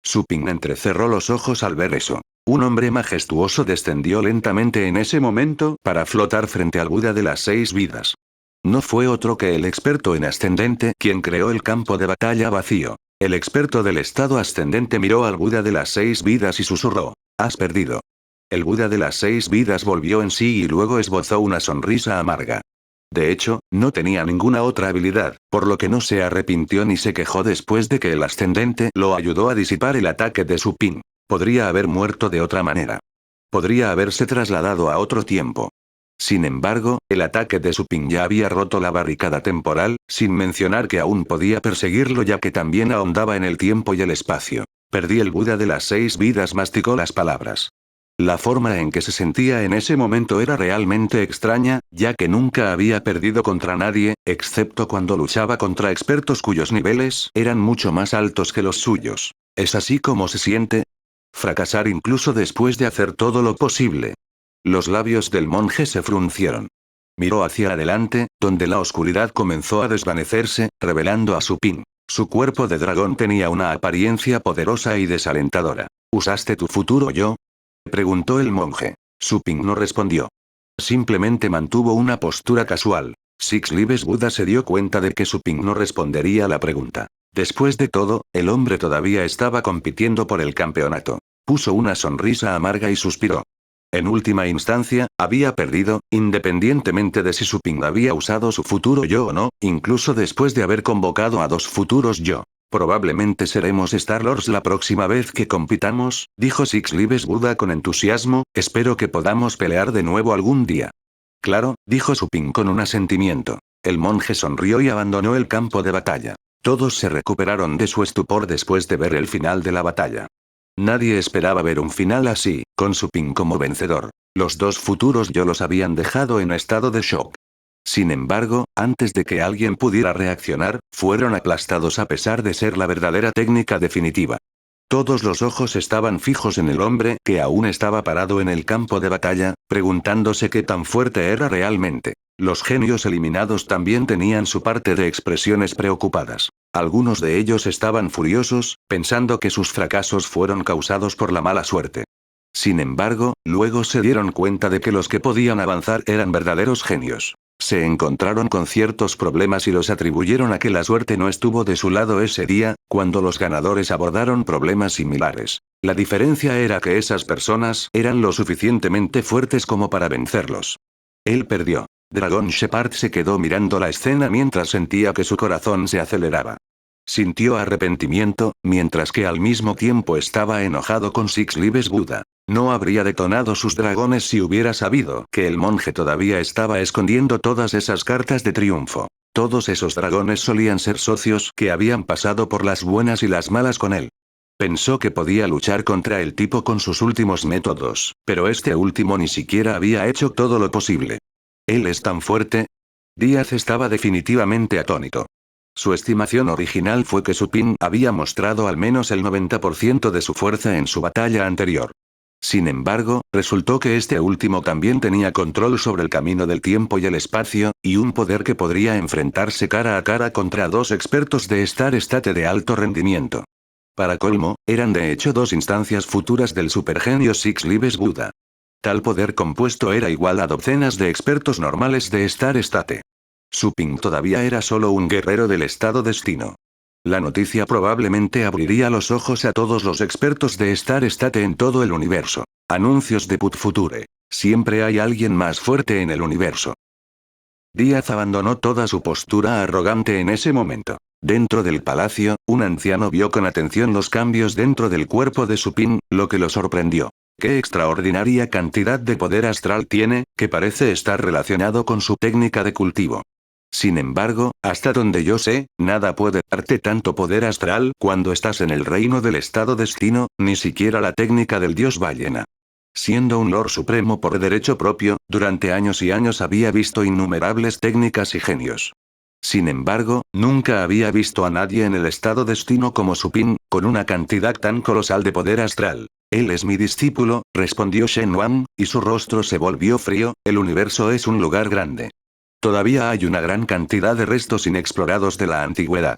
Suping entrecerró los ojos al ver eso. Un hombre majestuoso descendió lentamente en ese momento para flotar frente al Buda de las 6 vidas. No fue otro que el experto en ascendente quien creó el campo de batalla vacío. El experto del estado ascendente miró al Buda de las 6 vidas y susurró: «Has perdido». El Buda de las 6 vidas volvió en sí y luego esbozó una sonrisa amarga. De hecho, no tenía ninguna otra habilidad, por lo que no se arrepintió ni se quejó después de que el ascendente lo ayudó a disipar el ataque de Suping. Podría haber muerto de otra manera. Podría haberse trasladado a otro tiempo. Sin embargo, el ataque de Suping ya había roto la barricada temporal, sin mencionar que aún podía perseguirlo ya que también ahondaba en el tiempo y el espacio. Perdí el Buda de las 6 vidas, masticó las palabras. La forma en que se sentía en ese momento era realmente extraña, ya que nunca había perdido contra nadie, excepto cuando luchaba contra expertos cuyos niveles eran mucho más altos que los suyos. ¿Es así como se siente? Fracasar incluso después de hacer todo lo posible. Los labios del monje se fruncieron. Miró hacia adelante, donde la oscuridad comenzó a desvanecerse, revelando a Suping. Su cuerpo de dragón tenía una apariencia poderosa y desalentadora. ¿Usaste tu futuro yo? Preguntó el monje. Suping no respondió. Simplemente mantuvo una postura casual. Six Lives Buda se dio cuenta de que Suping no respondería a la pregunta. Después de todo, el hombre todavía estaba compitiendo por el campeonato. Puso una sonrisa amarga y suspiró. En última instancia, había perdido, independientemente de si Suping había usado su futuro yo o no, incluso después de haber convocado a 2 futuros yo. Probablemente seremos Star-Lords la próxima vez que compitamos, dijo Six Lives Buda con entusiasmo, espero que podamos pelear de nuevo algún día. Claro, dijo Suping con un asentimiento. El monje sonrió y abandonó el campo de batalla. Todos se recuperaron de su estupor después de ver el final de la batalla. Nadie esperaba ver un final así, con Suping como vencedor. Los 2 futuros yo los habían dejado en estado de shock. Sin embargo, antes de que alguien pudiera reaccionar, fueron aplastados a pesar de ser la verdadera técnica definitiva. Todos los ojos estaban fijos en el hombre que aún estaba parado en el campo de batalla, preguntándose qué tan fuerte era realmente. Los genios eliminados también tenían su parte de expresiones preocupadas. Algunos de ellos estaban furiosos, pensando que sus fracasos fueron causados por la mala suerte. Sin embargo, luego se dieron cuenta de que los que podían avanzar eran verdaderos genios. Se encontraron con ciertos problemas y los atribuyeron a que la suerte no estuvo de su lado ese día, cuando los ganadores abordaron problemas similares. La diferencia era que esas personas eran lo suficientemente fuertes como para vencerlos. Él perdió. Dragon Shepard se quedó mirando la escena mientras sentía que su corazón se aceleraba. Sintió arrepentimiento, mientras que al mismo tiempo estaba enojado con Six Lives Buda. No habría detonado sus dragones si hubiera sabido que el monje todavía estaba escondiendo todas esas cartas de triunfo. Todos esos dragones solían ser socios que habían pasado por las buenas y las malas con él. Pensó que podía luchar contra el tipo con sus últimos métodos, pero este último ni siquiera había hecho todo lo posible. ¿Él es tan fuerte? Díaz estaba definitivamente atónito. Su estimación original fue que Suping había mostrado al menos el 90% de su fuerza en su batalla anterior. Sin embargo, resultó que este último también tenía control sobre el camino del tiempo y el espacio, y un poder que podría enfrentarse cara a cara contra 2 expertos de Star State de alto rendimiento. Para colmo, eran de hecho 2 instancias futuras del supergenio Six Lives Buda. Tal poder compuesto era igual a docenas de expertos normales de Star State. Suping todavía era solo un guerrero del estado destino. La noticia probablemente abriría los ojos a todos los expertos de Star State en todo el universo. Anuncios de Put Future. Siempre hay alguien más fuerte en el universo. Díaz abandonó toda su postura arrogante en ese momento. Dentro del palacio, un anciano vio con atención los cambios dentro del cuerpo de Suping, lo que lo sorprendió. Qué extraordinaria cantidad de poder astral tiene, que parece estar relacionado con su técnica de cultivo. Sin embargo, hasta donde yo sé, nada puede darte tanto poder astral cuando estás en el reino del estado destino, ni siquiera la técnica del dios ballena. Siendo un Lord Supremo por derecho propio, durante años y años había visto innumerables técnicas y genios. Sin embargo, nunca había visto a nadie en el estado destino como Suping, con una cantidad tan colosal de poder astral. Él es mi discípulo, respondió Shen Wan, y su rostro se volvió frío, el universo es un lugar grande. Todavía hay una gran cantidad de restos inexplorados de la antigüedad.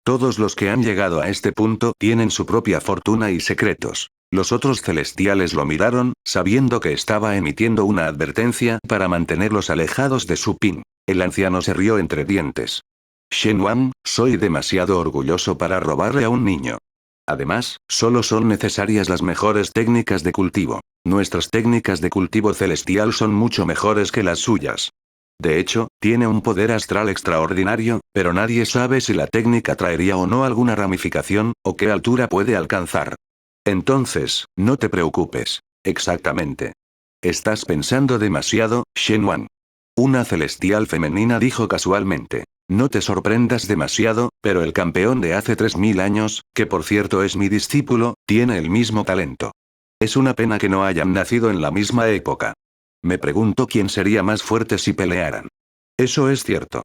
Todos los que han llegado a este punto tienen su propia fortuna y secretos. Los otros celestiales lo miraron, sabiendo que estaba emitiendo una advertencia para mantenerlos alejados de Suping. El anciano se rió entre dientes. Shen Wan, soy demasiado orgulloso para robarle a un niño. Además, solo son necesarias las mejores técnicas de cultivo. Nuestras técnicas de cultivo celestial son mucho mejores que las suyas. De hecho, tiene un poder astral extraordinario, pero nadie sabe si la técnica traería o no alguna ramificación, o qué altura puede alcanzar. Entonces, no te preocupes. Exactamente. Estás pensando demasiado, Shenwan. Una celestial femenina dijo casualmente. No te sorprendas demasiado, pero el campeón de hace 3000 años, que por cierto es mi discípulo, tiene el mismo talento. Es una pena que no hayan nacido en la misma época. Me pregunto quién sería más fuerte si pelearan. Eso es cierto.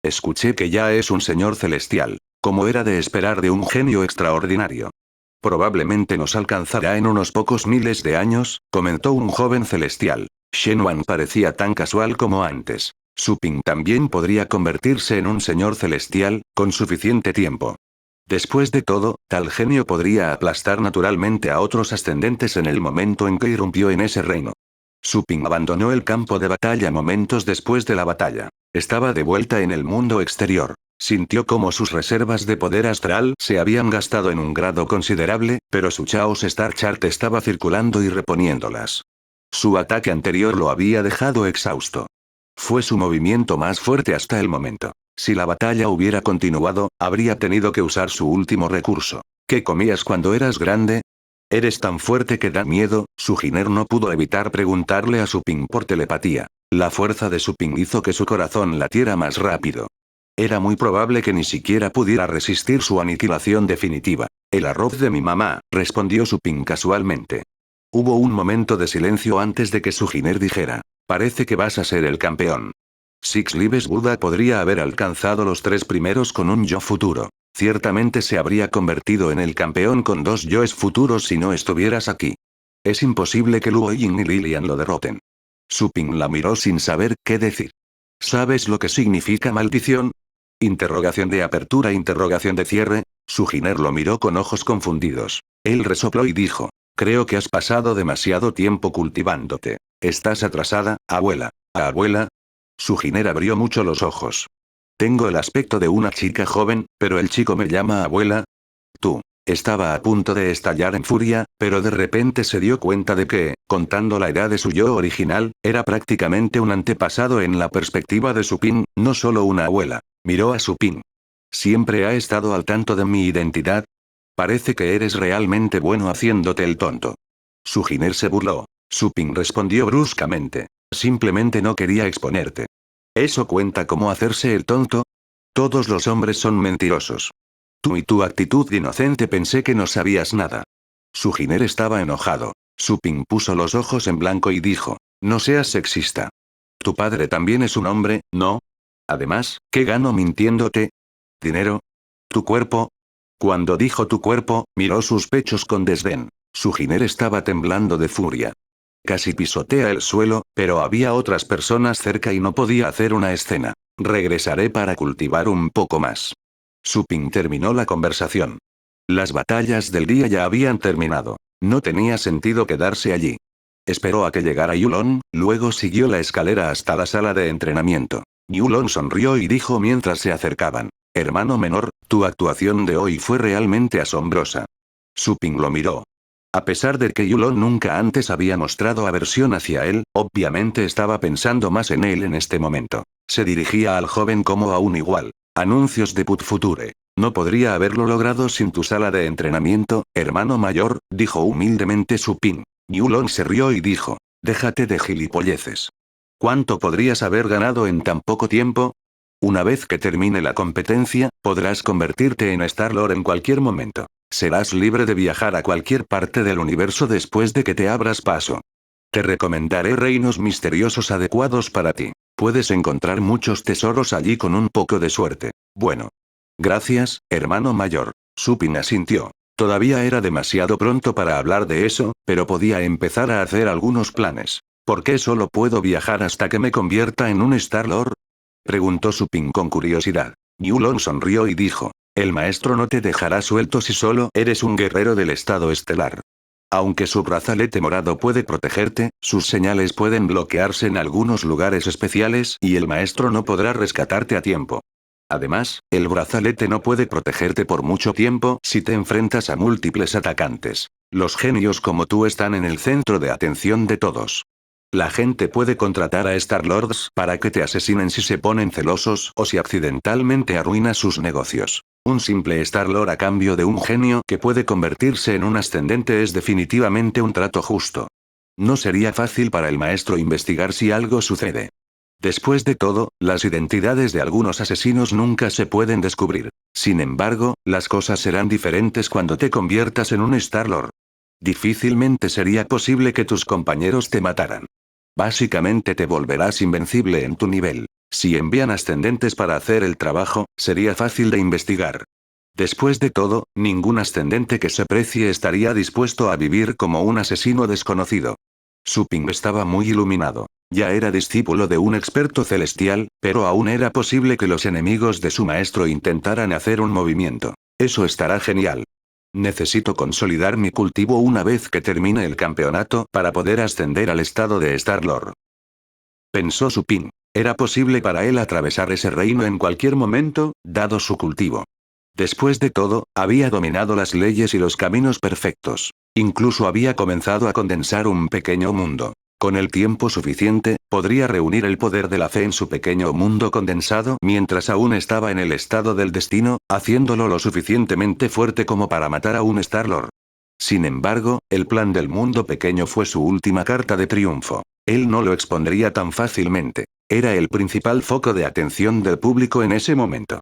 Escuché que ya es un señor celestial, como era de esperar de un genio extraordinario. Probablemente nos alcanzará en unos pocos miles de años, comentó un joven celestial. Shenwan parecía tan casual como antes. Su Ping también podría convertirse en un señor celestial, con suficiente tiempo. Después de todo, tal genio podría aplastar naturalmente a otros ascendentes en el momento en que irrumpió en ese reino. Su Ping abandonó el campo de batalla momentos después de la batalla. Estaba de vuelta en el mundo exterior. Sintió como sus reservas de poder astral se habían gastado en un grado considerable, pero su Chaos Star Chart estaba circulando y reponiéndolas. Su ataque anterior lo había dejado exhausto. Fue su movimiento más fuerte hasta el momento. Si la batalla hubiera continuado, habría tenido que usar su último recurso. ¿Qué comías cuando eras grande? Eres tan fuerte que da miedo, su Giner no pudo evitar preguntarle a Su Ping por telepatía. La fuerza de Su Ping hizo que su corazón latiera más rápido. Era muy probable que ni siquiera pudiera resistir su aniquilación definitiva. El arroz de mi mamá, respondió Su Ping casualmente. Hubo un momento de silencio antes de que Su Giner dijera. Parece que vas a ser el campeón. Six Lives Buddha podría haber alcanzado los 3 primeros con un yo futuro. Ciertamente se habría convertido en el campeón con 2 yoes futuros si no estuvieras aquí. Es imposible que Luo Ying ni Lilian lo derroten. Su Ping la miró sin saber qué decir. ¿Sabes lo que significa maldición? Interrogación de apertura, interrogación de cierre. Su Giner lo miró con ojos confundidos. Él resopló y dijo. Creo que has pasado demasiado tiempo cultivándote. Estás atrasada, abuela. ¿A abuela? Su Giner abrió mucho los ojos. Tengo el aspecto de una chica joven, pero el chico me llama abuela. Tú. Estaba a punto de estallar en furia, pero de repente se dio cuenta de que, contando la edad de su yo original, era prácticamente un antepasado en la perspectiva de Su Ping, no solo una abuela. Miró a Su Ping. ¿Siempre ha estado al tanto de mi identidad? Parece que eres realmente bueno haciéndote el tonto. Su Giner se burló. Su Ping respondió bruscamente. Simplemente no quería exponerte. ¿Eso cuenta como hacerse el tonto? Todos los hombres son mentirosos. Tú y tu actitud inocente pensé que no sabías nada. Su Giner estaba enojado. Su Ping puso los ojos en blanco y dijo. No seas sexista. Tu padre también es un hombre, ¿no? Además, ¿qué gano mintiéndote? ¿Dinero? ¿Tu cuerpo? Cuando dijo tu cuerpo, miró sus pechos con desdén. Su Giner estaba temblando de furia. Casi pisotea el suelo, pero había otras personas cerca y no podía hacer una escena. Regresaré para cultivar un poco más. Su Ping terminó la conversación. Las batallas del día ya habían terminado. No tenía sentido quedarse allí. Esperó a que llegara Yulon, luego siguió la escalera hasta la sala de entrenamiento. Yulon sonrió y dijo mientras se acercaban. Hermano menor, tu actuación de hoy fue realmente asombrosa. Su Ping lo miró. A pesar de que Yulon nunca antes había mostrado aversión hacia él, obviamente estaba pensando más en él en este momento. Se dirigía al joven como a un igual. Anuncios de Put Future. No podría haberlo logrado sin tu sala de entrenamiento, hermano mayor, dijo humildemente Su Ping. Yulon se rió y dijo. Déjate de gilipolleces. ¿Cuánto podrías haber ganado en tan poco tiempo? Una vez que termine la competencia, podrás convertirte en Star-Lord en cualquier momento. Serás libre de viajar a cualquier parte del universo después de que te abras paso. Te recomendaré reinos misteriosos adecuados para ti. Puedes encontrar muchos tesoros allí con un poco de suerte. Bueno. Gracias, hermano mayor. Su Ping asintió. Todavía era demasiado pronto para hablar de eso, pero podía empezar a hacer algunos planes. ¿Por qué solo puedo viajar hasta que me convierta en un Star-Lord? Preguntó Su Ping con curiosidad. Yulon sonrió y dijo. El maestro no te dejará suelto si solo eres un guerrero del estado estelar. Aunque su brazalete morado puede protegerte, sus señales pueden bloquearse en algunos lugares especiales y el maestro no podrá rescatarte a tiempo. Además, el brazalete no puede protegerte por mucho tiempo si te enfrentas a múltiples atacantes. Los genios como tú están en el centro de atención de todos. La gente puede contratar a Star-Lords para que te asesinen si se ponen celosos o si accidentalmente arruinas sus negocios. Un simple Star-Lord a cambio de un genio que puede convertirse en un ascendente es definitivamente un trato justo. No sería fácil para el maestro investigar si algo sucede. Después de todo, las identidades de algunos asesinos nunca se pueden descubrir. Sin embargo, las cosas serán diferentes cuando te conviertas en un Star-Lord. Difícilmente sería posible que tus compañeros te mataran. Básicamente te volverás invencible en tu nivel. Si envían ascendentes para hacer el trabajo, sería fácil de investigar. Después de todo, ningún ascendente que se precie estaría dispuesto a vivir como un asesino desconocido. Su Ping estaba muy iluminado. Ya era discípulo de un experto celestial, pero aún era posible que los enemigos de su maestro intentaran hacer un movimiento. Eso estará genial. Necesito consolidar mi cultivo una vez que termine el campeonato para poder ascender al estado de Star-Lord. Pensó Su Ping. Era posible para él atravesar ese reino en cualquier momento, dado su cultivo. Después de todo, había dominado las leyes y los caminos perfectos. Incluso había comenzado a condensar un pequeño mundo. Con el tiempo suficiente, podría reunir el poder de la fe en su pequeño mundo condensado mientras aún estaba en el estado del destino, haciéndolo lo suficientemente fuerte como para matar a un Star-Lord. Sin embargo, el plan del mundo pequeño fue su última carta de triunfo. Él no lo expondría tan fácilmente. Era el principal foco de atención del público en ese momento.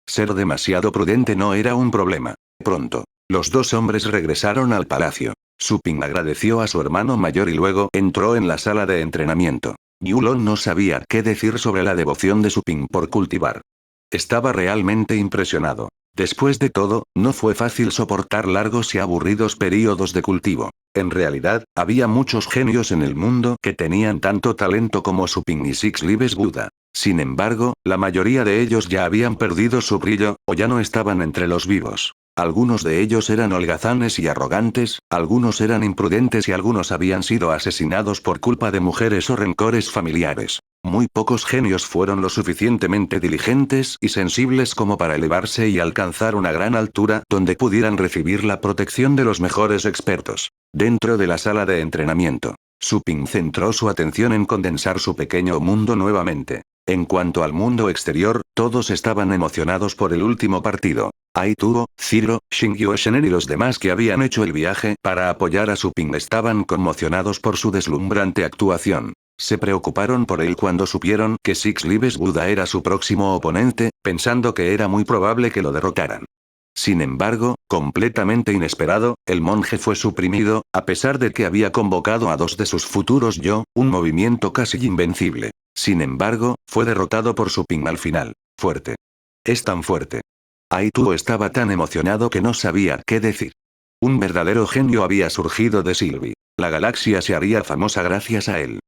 Ser demasiado prudente no era un problema. Pronto, los dos hombres regresaron al palacio. Su Ping agradeció a su hermano mayor y luego entró en la sala de entrenamiento. Yulon no sabía qué decir sobre la devoción de Su Ping por cultivar. Estaba realmente impresionado. Después de todo, no fue fácil soportar largos y aburridos períodos de cultivo. En realidad, había muchos genios en el mundo que tenían tanto talento como Su Ping y Six Lives Buddha. Sin embargo, la mayoría de ellos ya habían perdido su brillo, o ya no estaban entre los vivos. Algunos de ellos eran holgazanes y arrogantes, algunos eran imprudentes y algunos habían sido asesinados por culpa de mujeres o rencores familiares. Muy pocos genios fueron lo suficientemente diligentes y sensibles como para elevarse y alcanzar una gran altura donde pudieran recibir la protección de los mejores expertos. Dentro de la sala de entrenamiento, Su Ping centró su atención en condensar su pequeño mundo nuevamente. En cuanto al mundo exterior, todos estaban emocionados por el último partido. Aituo, Zero, Xingyu Shen y los demás que habían hecho el viaje para apoyar a Su Ping estaban conmocionados por su deslumbrante actuación. Se preocuparon por él cuando supieron que Six Lives Buddha era su próximo oponente, pensando que era muy probable que lo derrotaran. Sin embargo, completamente inesperado, el monje fue suprimido, a pesar de que había convocado a dos de sus futuros yo, un movimiento casi invencible. Sin embargo, fue derrotado por Su Ping al final. Fuerte. Es tan fuerte. Aituo estaba tan emocionado que no sabía qué decir. Un verdadero genio había surgido de Sylvie. La galaxia se haría famosa gracias a él.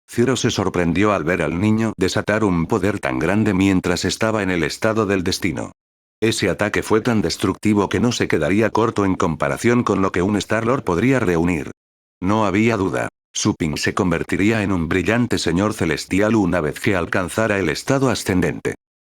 Zero se sorprendió al ver al niño desatar un poder tan grande mientras estaba en el estado del destino. Ese ataque fue tan destructivo que no se quedaría corto en comparación con lo que un Star-Lord podría reunir. No había duda. Su Ping se convertiría en un brillante señor celestial una vez que alcanzara el estado ascendente.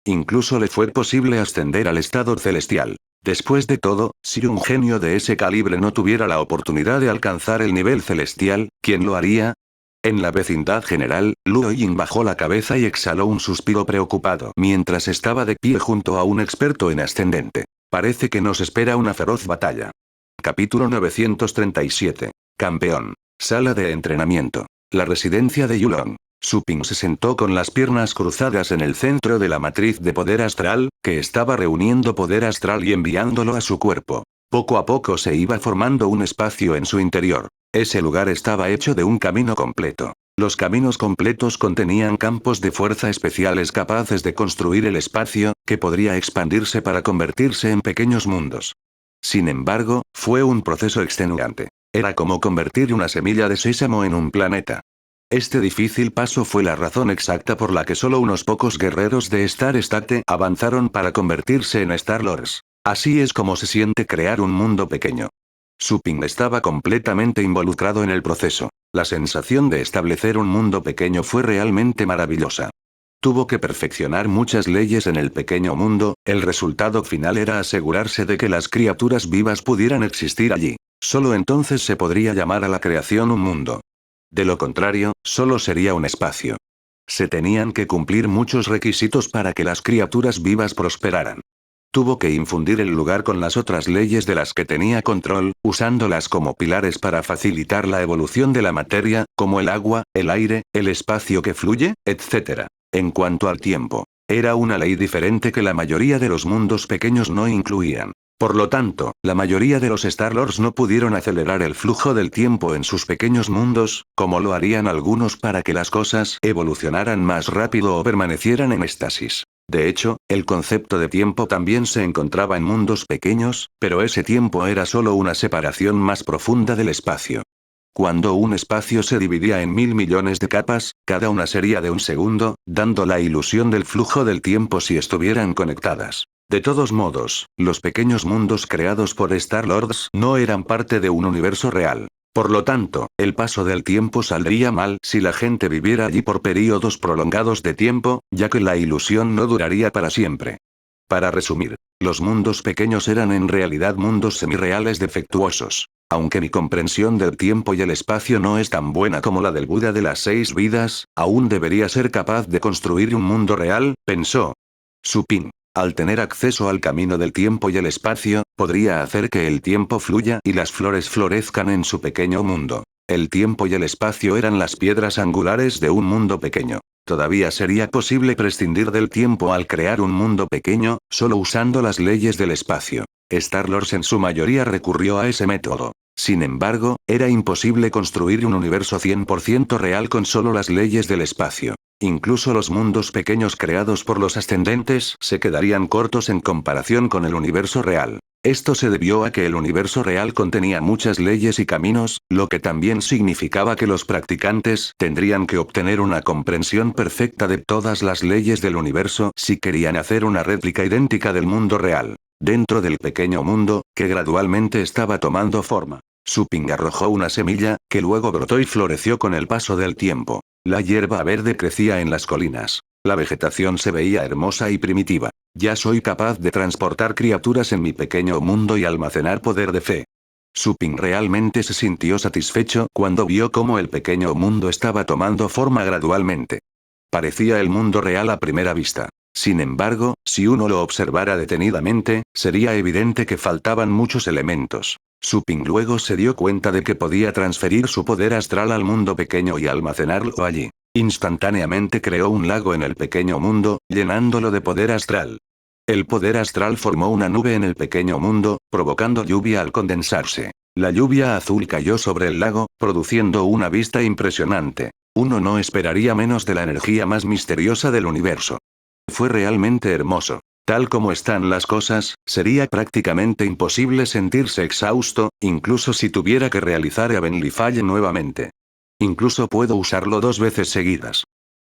Incluso le fue posible ascender al estado celestial. Después de todo, si un genio de ese calibre no tuviera la oportunidad de alcanzar el nivel celestial, ¿quién lo haría? En la vecindad general, Luo Ying bajó la cabeza y exhaló un suspiro preocupado mientras estaba de pie junto a un experto en ascendente. Parece que nos espera una feroz batalla. Capítulo 937. Campeón. Sala de entrenamiento. La residencia de Yulong. Su Ping se sentó con las piernas cruzadas en el centro de la matriz de poder astral, que estaba reuniendo poder astral y enviándolo a su cuerpo. Poco a poco se iba formando un espacio en su interior. Ese lugar estaba hecho de un camino completo. Los caminos completos contenían campos de fuerza especiales capaces de construir el espacio, que podría expandirse para convertirse en pequeños mundos. Sin embargo, fue un proceso extenuante. Era como convertir una semilla de sésamo en un planeta. Este difícil paso fue la razón exacta por la que solo unos pocos guerreros de Star State avanzaron para convertirse en Star-Lords. Así es como se siente crear un mundo pequeño. Su Ping estaba completamente involucrado en el proceso. La sensación de establecer un mundo pequeño fue realmente maravillosa. Tuvo que perfeccionar muchas leyes en el pequeño mundo, el resultado final era asegurarse de que las criaturas vivas pudieran existir allí. Solo entonces se podría llamar a la creación un mundo. De lo contrario, solo sería un espacio. Se tenían que cumplir muchos requisitos para que las criaturas vivas prosperaran. tuvo que infundir el lugar con las otras leyes de las que tenía control, usándolas como pilares para facilitar la evolución de la materia, como el agua, el aire, el espacio que fluye, etc. En cuanto al tiempo, era una ley diferente que la mayoría de los mundos pequeños no incluían. Por lo tanto, la mayoría de los Star-Lords no pudieron acelerar el flujo del tiempo en sus pequeños mundos, como lo harían algunos para que las cosas evolucionaran más rápido o permanecieran en estasis. De hecho, el concepto de tiempo también se encontraba en mundos pequeños, pero ese tiempo era solo una separación más profunda del espacio. Cuando un espacio se dividía en 1000 millones de capas, cada una sería de un segundo, dando la ilusión del flujo del tiempo si estuvieran conectadas. De todos modos, los pequeños mundos creados por Star-Lords no eran parte de un universo real. Por lo tanto, el paso del tiempo saldría mal si la gente viviera allí por períodos prolongados de tiempo, ya que la ilusión no duraría para siempre. Para resumir, los mundos pequeños eran en realidad mundos semireales defectuosos. Aunque mi comprensión del tiempo y el espacio no es tan buena como la del Buda de las 6 vidas, aún debería ser capaz de construir un mundo real, pensó Su Ping. Al tener acceso al camino del tiempo y el espacio, podría hacer que el tiempo fluya y las flores florezcan en su pequeño mundo. El tiempo y el espacio eran las piedras angulares de un mundo pequeño. Todavía sería posible prescindir del tiempo al crear un mundo pequeño, solo usando las leyes del espacio. Star-Lords en su mayoría recurrió a ese método. Sin embargo, era imposible construir un universo 100% real con solo las leyes del espacio. Incluso los mundos pequeños creados por los ascendentes se quedarían cortos en comparación con el universo real. Esto se debió a que el universo real contenía muchas leyes y caminos, lo que también significaba que los practicantes tendrían que obtener una comprensión perfecta de todas las leyes del universo si querían hacer una réplica idéntica del mundo real. Dentro del pequeño mundo, que gradualmente estaba tomando forma, Su Ping arrojó una semilla, que luego brotó y floreció con el paso del tiempo. La hierba verde crecía en las colinas. La vegetación se veía hermosa y primitiva. Ya soy capaz de transportar criaturas en mi pequeño mundo y almacenar poder de fe. Su Ping realmente se sintió satisfecho cuando vio cómo el pequeño mundo estaba tomando forma gradualmente. Parecía el mundo real a primera vista. Sin embargo, si uno lo observara detenidamente, sería evidente que faltaban muchos elementos. Su Ping luego se dio cuenta de que podía transferir su poder astral al mundo pequeño y almacenarlo allí. Instantáneamente creó un lago en el pequeño mundo, llenándolo de poder astral. El poder astral formó una nube en el pequeño mundo, provocando lluvia al condensarse. La lluvia azul cayó sobre el lago, produciendo una vista impresionante. Uno no esperaría menos de la energía más misteriosa del universo. Fue realmente hermoso. Tal como están las cosas, sería prácticamente imposible sentirse exhausto, incluso si tuviera que realizar Heavenly Fall nuevamente. Incluso puedo usarlo 2 veces seguidas.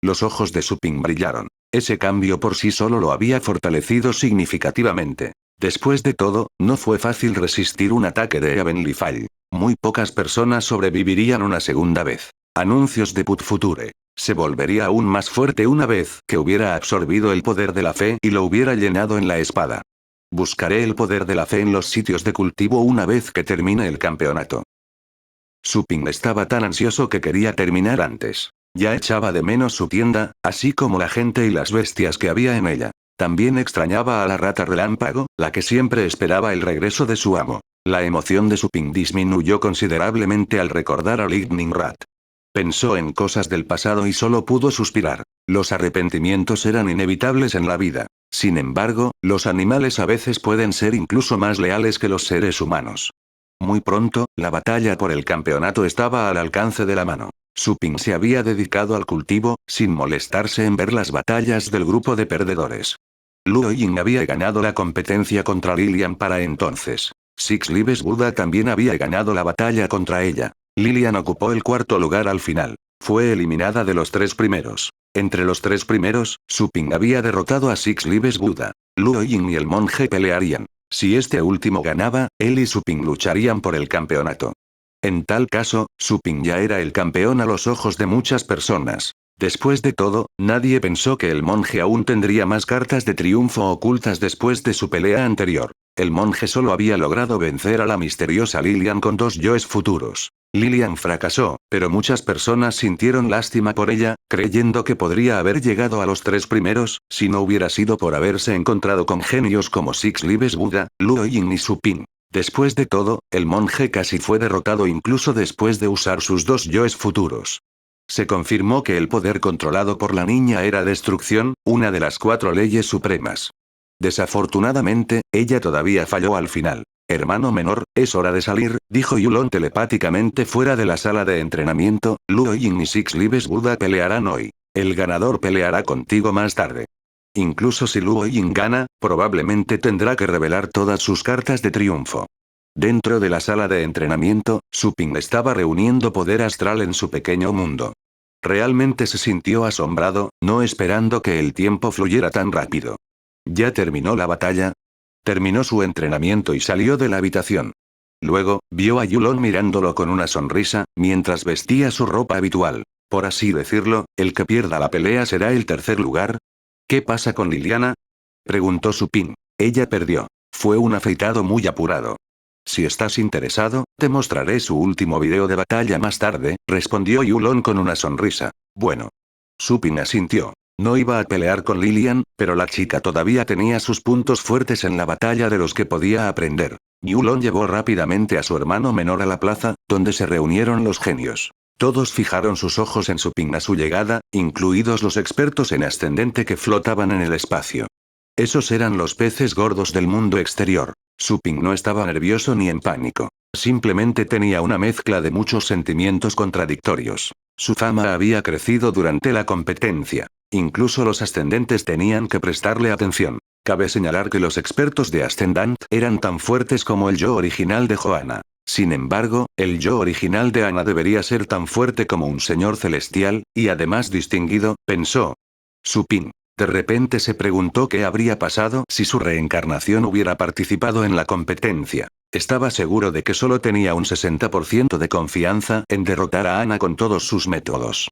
Los ojos de Su Ping brillaron. Ese cambio por sí solo lo había fortalecido significativamente. Después de todo, no fue fácil resistir un ataque de Heavenly Fall. Muy pocas personas sobrevivirían una segunda vez. Anuncios de Put Future. Se volvería aún más fuerte una vez que hubiera absorbido el poder de la fe y lo hubiera llenado en la espada. Buscaré el poder de la fe en los sitios de cultivo una vez que termine el campeonato. Su Ping estaba tan ansioso que quería terminar antes. Ya echaba de menos su tienda, así como la gente y las bestias que había en ella. También extrañaba a la rata relámpago, la que siempre esperaba el regreso de su amo. La emoción de Su Ping disminuyó considerablemente al recordar a Lightning Rat. Pensó en cosas del pasado y solo pudo suspirar. Los arrepentimientos eran inevitables en la vida. Sin embargo, los animales a veces pueden ser incluso más leales que los seres humanos. Muy pronto, la batalla por el campeonato estaba al alcance de la mano. Su Ping se había dedicado al cultivo, sin molestarse en ver las batallas del grupo de perdedores. Luo Ying había ganado la competencia contra Lilian para entonces. Six Lives Buddha también había ganado la batalla contra ella. Lilian ocupó el 4º lugar al final. Fue eliminada de los 3 primeros. Entre los 3 primeros, Su Ping había derrotado a Six Lives Buddha. Luo Ying y el monje pelearían. Si este último ganaba, él y Su Ping lucharían por el campeonato. En tal caso, Su Ping ya era el campeón a los ojos de muchas personas. Después de todo, nadie pensó que el monje aún tendría más cartas de triunfo ocultas después de su pelea anterior. El monje solo había logrado vencer a la misteriosa Lilian con 2 yoes futuros. Lilian fracasó, pero muchas personas sintieron lástima por ella, creyendo que podría haber llegado a los 3 primeros, si no hubiera sido por haberse encontrado con genios como Six Lives Buddha, Luo Yin y Su Ping. Después de todo, el monje casi fue derrotado incluso después de usar sus 2 yoes futuros. Se confirmó que el poder controlado por la niña era destrucción, una de las 4 leyes supremas. Desafortunadamente, ella todavía falló al final. Hermano menor, es hora de salir, dijo Yulon telepáticamente fuera de la sala de entrenamiento. Luo Yin y Six Lives Buddha pelearán hoy. El ganador peleará contigo más tarde. Incluso si Luo Yin gana, probablemente tendrá que revelar todas sus cartas de triunfo. Dentro de la sala de entrenamiento, Su Ping estaba reuniendo poder astral en su pequeño mundo. Realmente se sintió asombrado, no esperando que el tiempo fluyera tan rápido. ¿Ya terminó la batalla? Terminó su entrenamiento y salió de la habitación. Luego, vio a Yulon mirándolo con una sonrisa, mientras vestía su ropa habitual. Por así decirlo, el que pierda la pelea será el tercer lugar. ¿Qué pasa con Liliana? Preguntó Su Ping. Ella perdió. Fue un afeitado muy apurado. Si estás interesado, te mostraré su último video de batalla más tarde, respondió Yulon con una sonrisa. Bueno. Su Ping asintió. No iba a pelear con Lilian, pero la chica todavía tenía sus puntos fuertes en la batalla de los que podía aprender. Yulon llevó rápidamente a su hermano menor a la plaza, donde se reunieron los genios. Todos fijaron sus ojos en Su Ping a su llegada, incluidos los expertos en ascendente que flotaban en el espacio. Esos eran los peces gordos del mundo exterior. Su Ping no estaba nervioso ni en pánico. Simplemente tenía una mezcla de muchos sentimientos contradictorios. Su fama había crecido durante la competencia. Incluso los ascendentes tenían que prestarle atención. Cabe señalar que los expertos de Ascendant eran tan fuertes como el yo original de Johanna. Sin embargo, el yo original de Anna debería ser tan fuerte como un señor celestial, y además distinguido, pensó. Su Ping. De repente se preguntó qué habría pasado si su reencarnación hubiera participado en la competencia. Estaba seguro de que solo tenía un 60% de confianza en derrotar a Anna con todos sus métodos.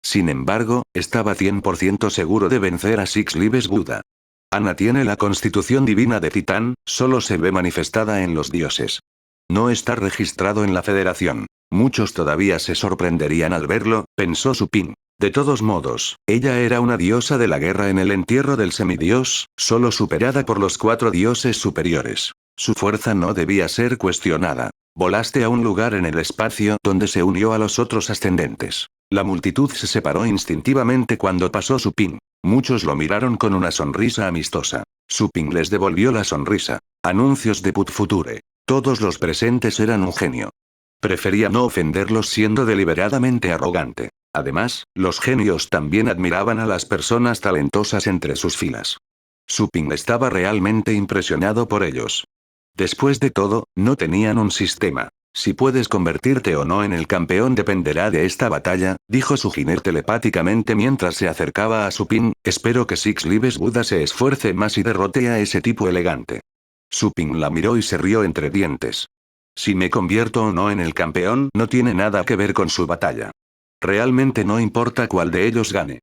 Sin embargo, estaba 100% seguro de vencer a Six Lives Buddha. Anna tiene la constitución divina de Titán, solo se ve manifestada en los dioses. No está registrado en la Federación. Muchos todavía se sorprenderían al verlo, pensó Su Ping. De todos modos, ella era una diosa de la guerra en el entierro del semidios, solo superada por los 4 dioses superiores. Su fuerza no debía ser cuestionada. Volaste a un lugar en el espacio donde se unió a los otros ascendentes. La multitud se separó instintivamente cuando pasó Su Ping. Muchos lo miraron con una sonrisa amistosa. Su Ping les devolvió la sonrisa. Anuncios de Put Future. Todos los presentes eran un genio. Prefería no ofenderlos siendo deliberadamente arrogante. Además, los genios también admiraban a las personas talentosas entre sus filas. Su Ping estaba realmente impresionado por ellos. Después de todo, no tenían un sistema. Si puedes convertirte o no en el campeón dependerá de esta batalla, dijo su jinete telepáticamente mientras se acercaba a Su Ping. Espero que Six Lives Buddha se esfuerce más y derrote a ese tipo elegante. Su Ping la miró y se rió entre dientes. Si me convierto o no en el campeón no tiene nada que ver con su batalla. Realmente no importa cuál de ellos gane.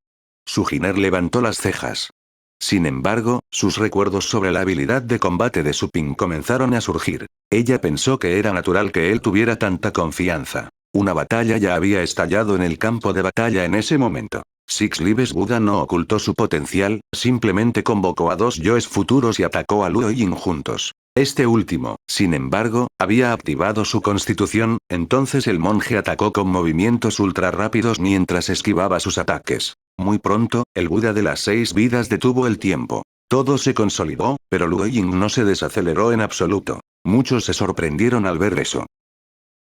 Su jinete levantó las cejas. Sin embargo, sus recuerdos sobre la habilidad de combate de Su Ping comenzaron a surgir. Ella pensó que era natural que él tuviera tanta confianza. Una batalla ya había estallado en el campo de batalla en ese momento. Six Lives Buddha no ocultó su potencial, simplemente convocó a 2 yoes futuros y atacó a Luo Yin juntos. Este último, sin embargo, había activado su constitución, entonces el monje atacó con movimientos ultra rápidos mientras esquivaba sus ataques. Muy pronto, el Buda de las 6 vidas detuvo el tiempo. Todo se consolidó, pero Luo Yin no se desaceleró en absoluto. Muchos se sorprendieron al ver eso.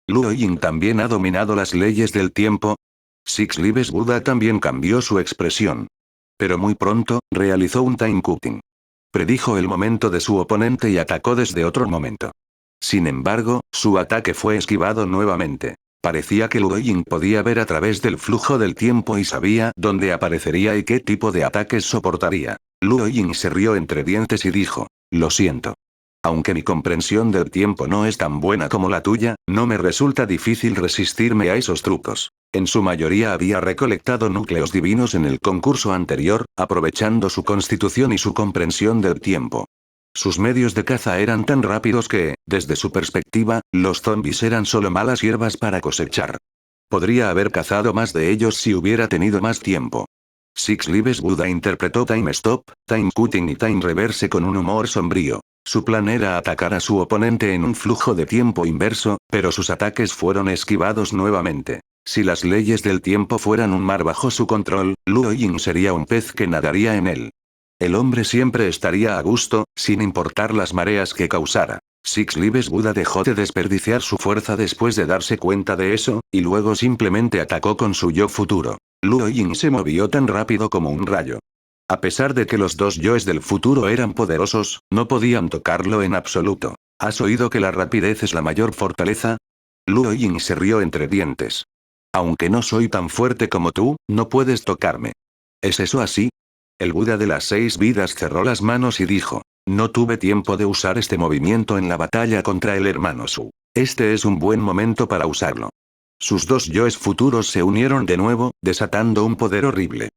Luo Yin también ha dominado las leyes del tiempo. Six Lives Buddha también cambió su expresión. Pero muy pronto, realizó un time cutting. Predijo el momento de su oponente y atacó desde otro momento. Sin embargo, su ataque fue esquivado nuevamente. Parecía que Luo Yin podía ver a través del flujo del tiempo y sabía dónde aparecería y qué tipo de ataques soportaría. Luo Yin se rió entre dientes y dijo, lo siento. Aunque mi comprensión del tiempo no es tan buena como la tuya, no me resulta difícil resistirme a esos trucos. En su mayoría había recolectado núcleos divinos en el concurso anterior, aprovechando su constitución y su comprensión del tiempo. Sus medios de caza eran tan rápidos que, desde su perspectiva, los zombies eran solo malas hierbas para cosechar. Podría haber cazado más de ellos si hubiera tenido más tiempo. Six Lives Buddha interpretó Time Stop, Time Cutting y Time Reverse con un humor sombrío. Su plan era atacar a su oponente en un flujo de tiempo inverso, pero sus ataques fueron esquivados nuevamente. Si las leyes del tiempo fueran un mar bajo su control, Luo Yin sería un pez que nadaría en él. El hombre siempre estaría a gusto, sin importar las mareas que causara. Six Lives Buddha dejó de desperdiciar su fuerza después de darse cuenta de eso, y luego simplemente atacó con su yo futuro. Luo Yin se movió tan rápido como un rayo. A pesar de que los dos yoes del futuro eran poderosos, no podían tocarlo en absoluto. ¿Has oído que la rapidez es la mayor fortaleza? Luo Yin se rió entre dientes. Aunque no soy tan fuerte como tú, no puedes tocarme. ¿Es eso así? El Buda de las 6 vidas cerró las manos y dijo. No tuve tiempo de usar este movimiento en la batalla contra el hermano Su. Este es un buen momento para usarlo. Sus dos yoes futuros se unieron de nuevo, desatando un poder horrible.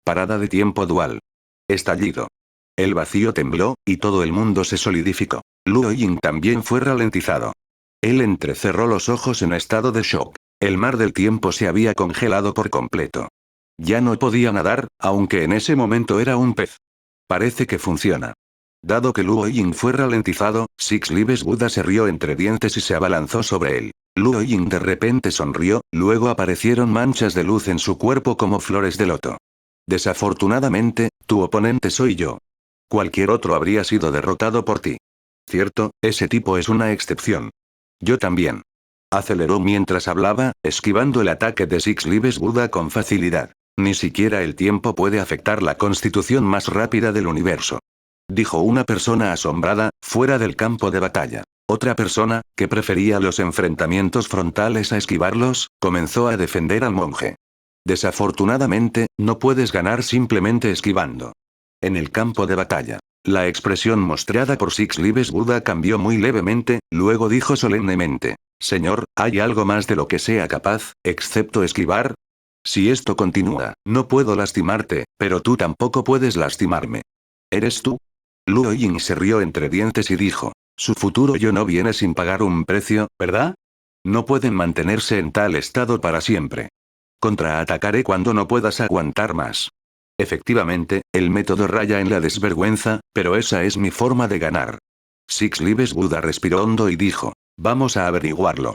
Parada de tiempo dual. Estallido. El vacío tembló, y todo el mundo se solidificó. Luo Yin también fue ralentizado. Él entrecerró los ojos en estado de shock. El mar del tiempo se había congelado por completo. Ya no podía nadar, aunque en ese momento era un pez. Parece que funciona. Dado que Luo Yin fue ralentizado, Six Lives Buddha se rió entre dientes y se abalanzó sobre él. Luo Yin de repente sonrió, luego aparecieron manchas de luz en su cuerpo como flores de loto. Desafortunadamente, tu oponente soy yo. Cualquier otro habría sido derrotado por ti. Cierto, ese tipo es una excepción. Yo también. Aceleró mientras hablaba, esquivando el ataque de Six Lives Buddha con facilidad. Ni siquiera el tiempo puede afectar la constitución más rápida del universo. Dijo una persona asombrada, fuera del campo de batalla. Otra persona, que prefería los enfrentamientos frontales a esquivarlos, comenzó a defender al monje. Desafortunadamente, no puedes ganar simplemente esquivando. En el campo de batalla. La expresión mostrada por Six Lives Buddha cambió muy levemente, luego dijo solemnemente. Señor, ¿hay algo más de lo que sea capaz, excepto esquivar? Si esto continúa, no puedo lastimarte, pero tú tampoco puedes lastimarme. ¿Eres tú? Luo Yin se rió entre dientes y dijo. Su futuro yo no viene sin pagar un precio, ¿verdad? No pueden mantenerse en tal estado para siempre. Contraatacaré cuando no puedas aguantar más. Efectivamente, el método raya en la desvergüenza, pero esa es mi forma de ganar. Six Lives Buddha respiró hondo y dijo. Vamos a averiguarlo.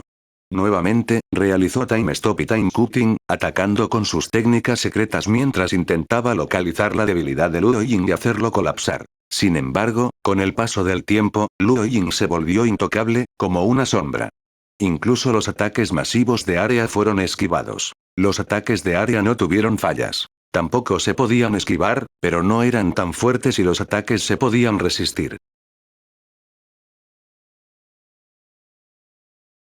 Nuevamente, realizó Time Stop y Time Cutting, atacando con sus técnicas secretas mientras intentaba localizar la debilidad de Luo Yin y hacerlo colapsar. Sin embargo, con el paso del tiempo, Luo Yin se volvió intocable, como una sombra. Incluso los ataques masivos de área fueron esquivados. Los ataques de área no tuvieron fallas. Tampoco se podían esquivar, pero no eran tan fuertes y los ataques se podían resistir.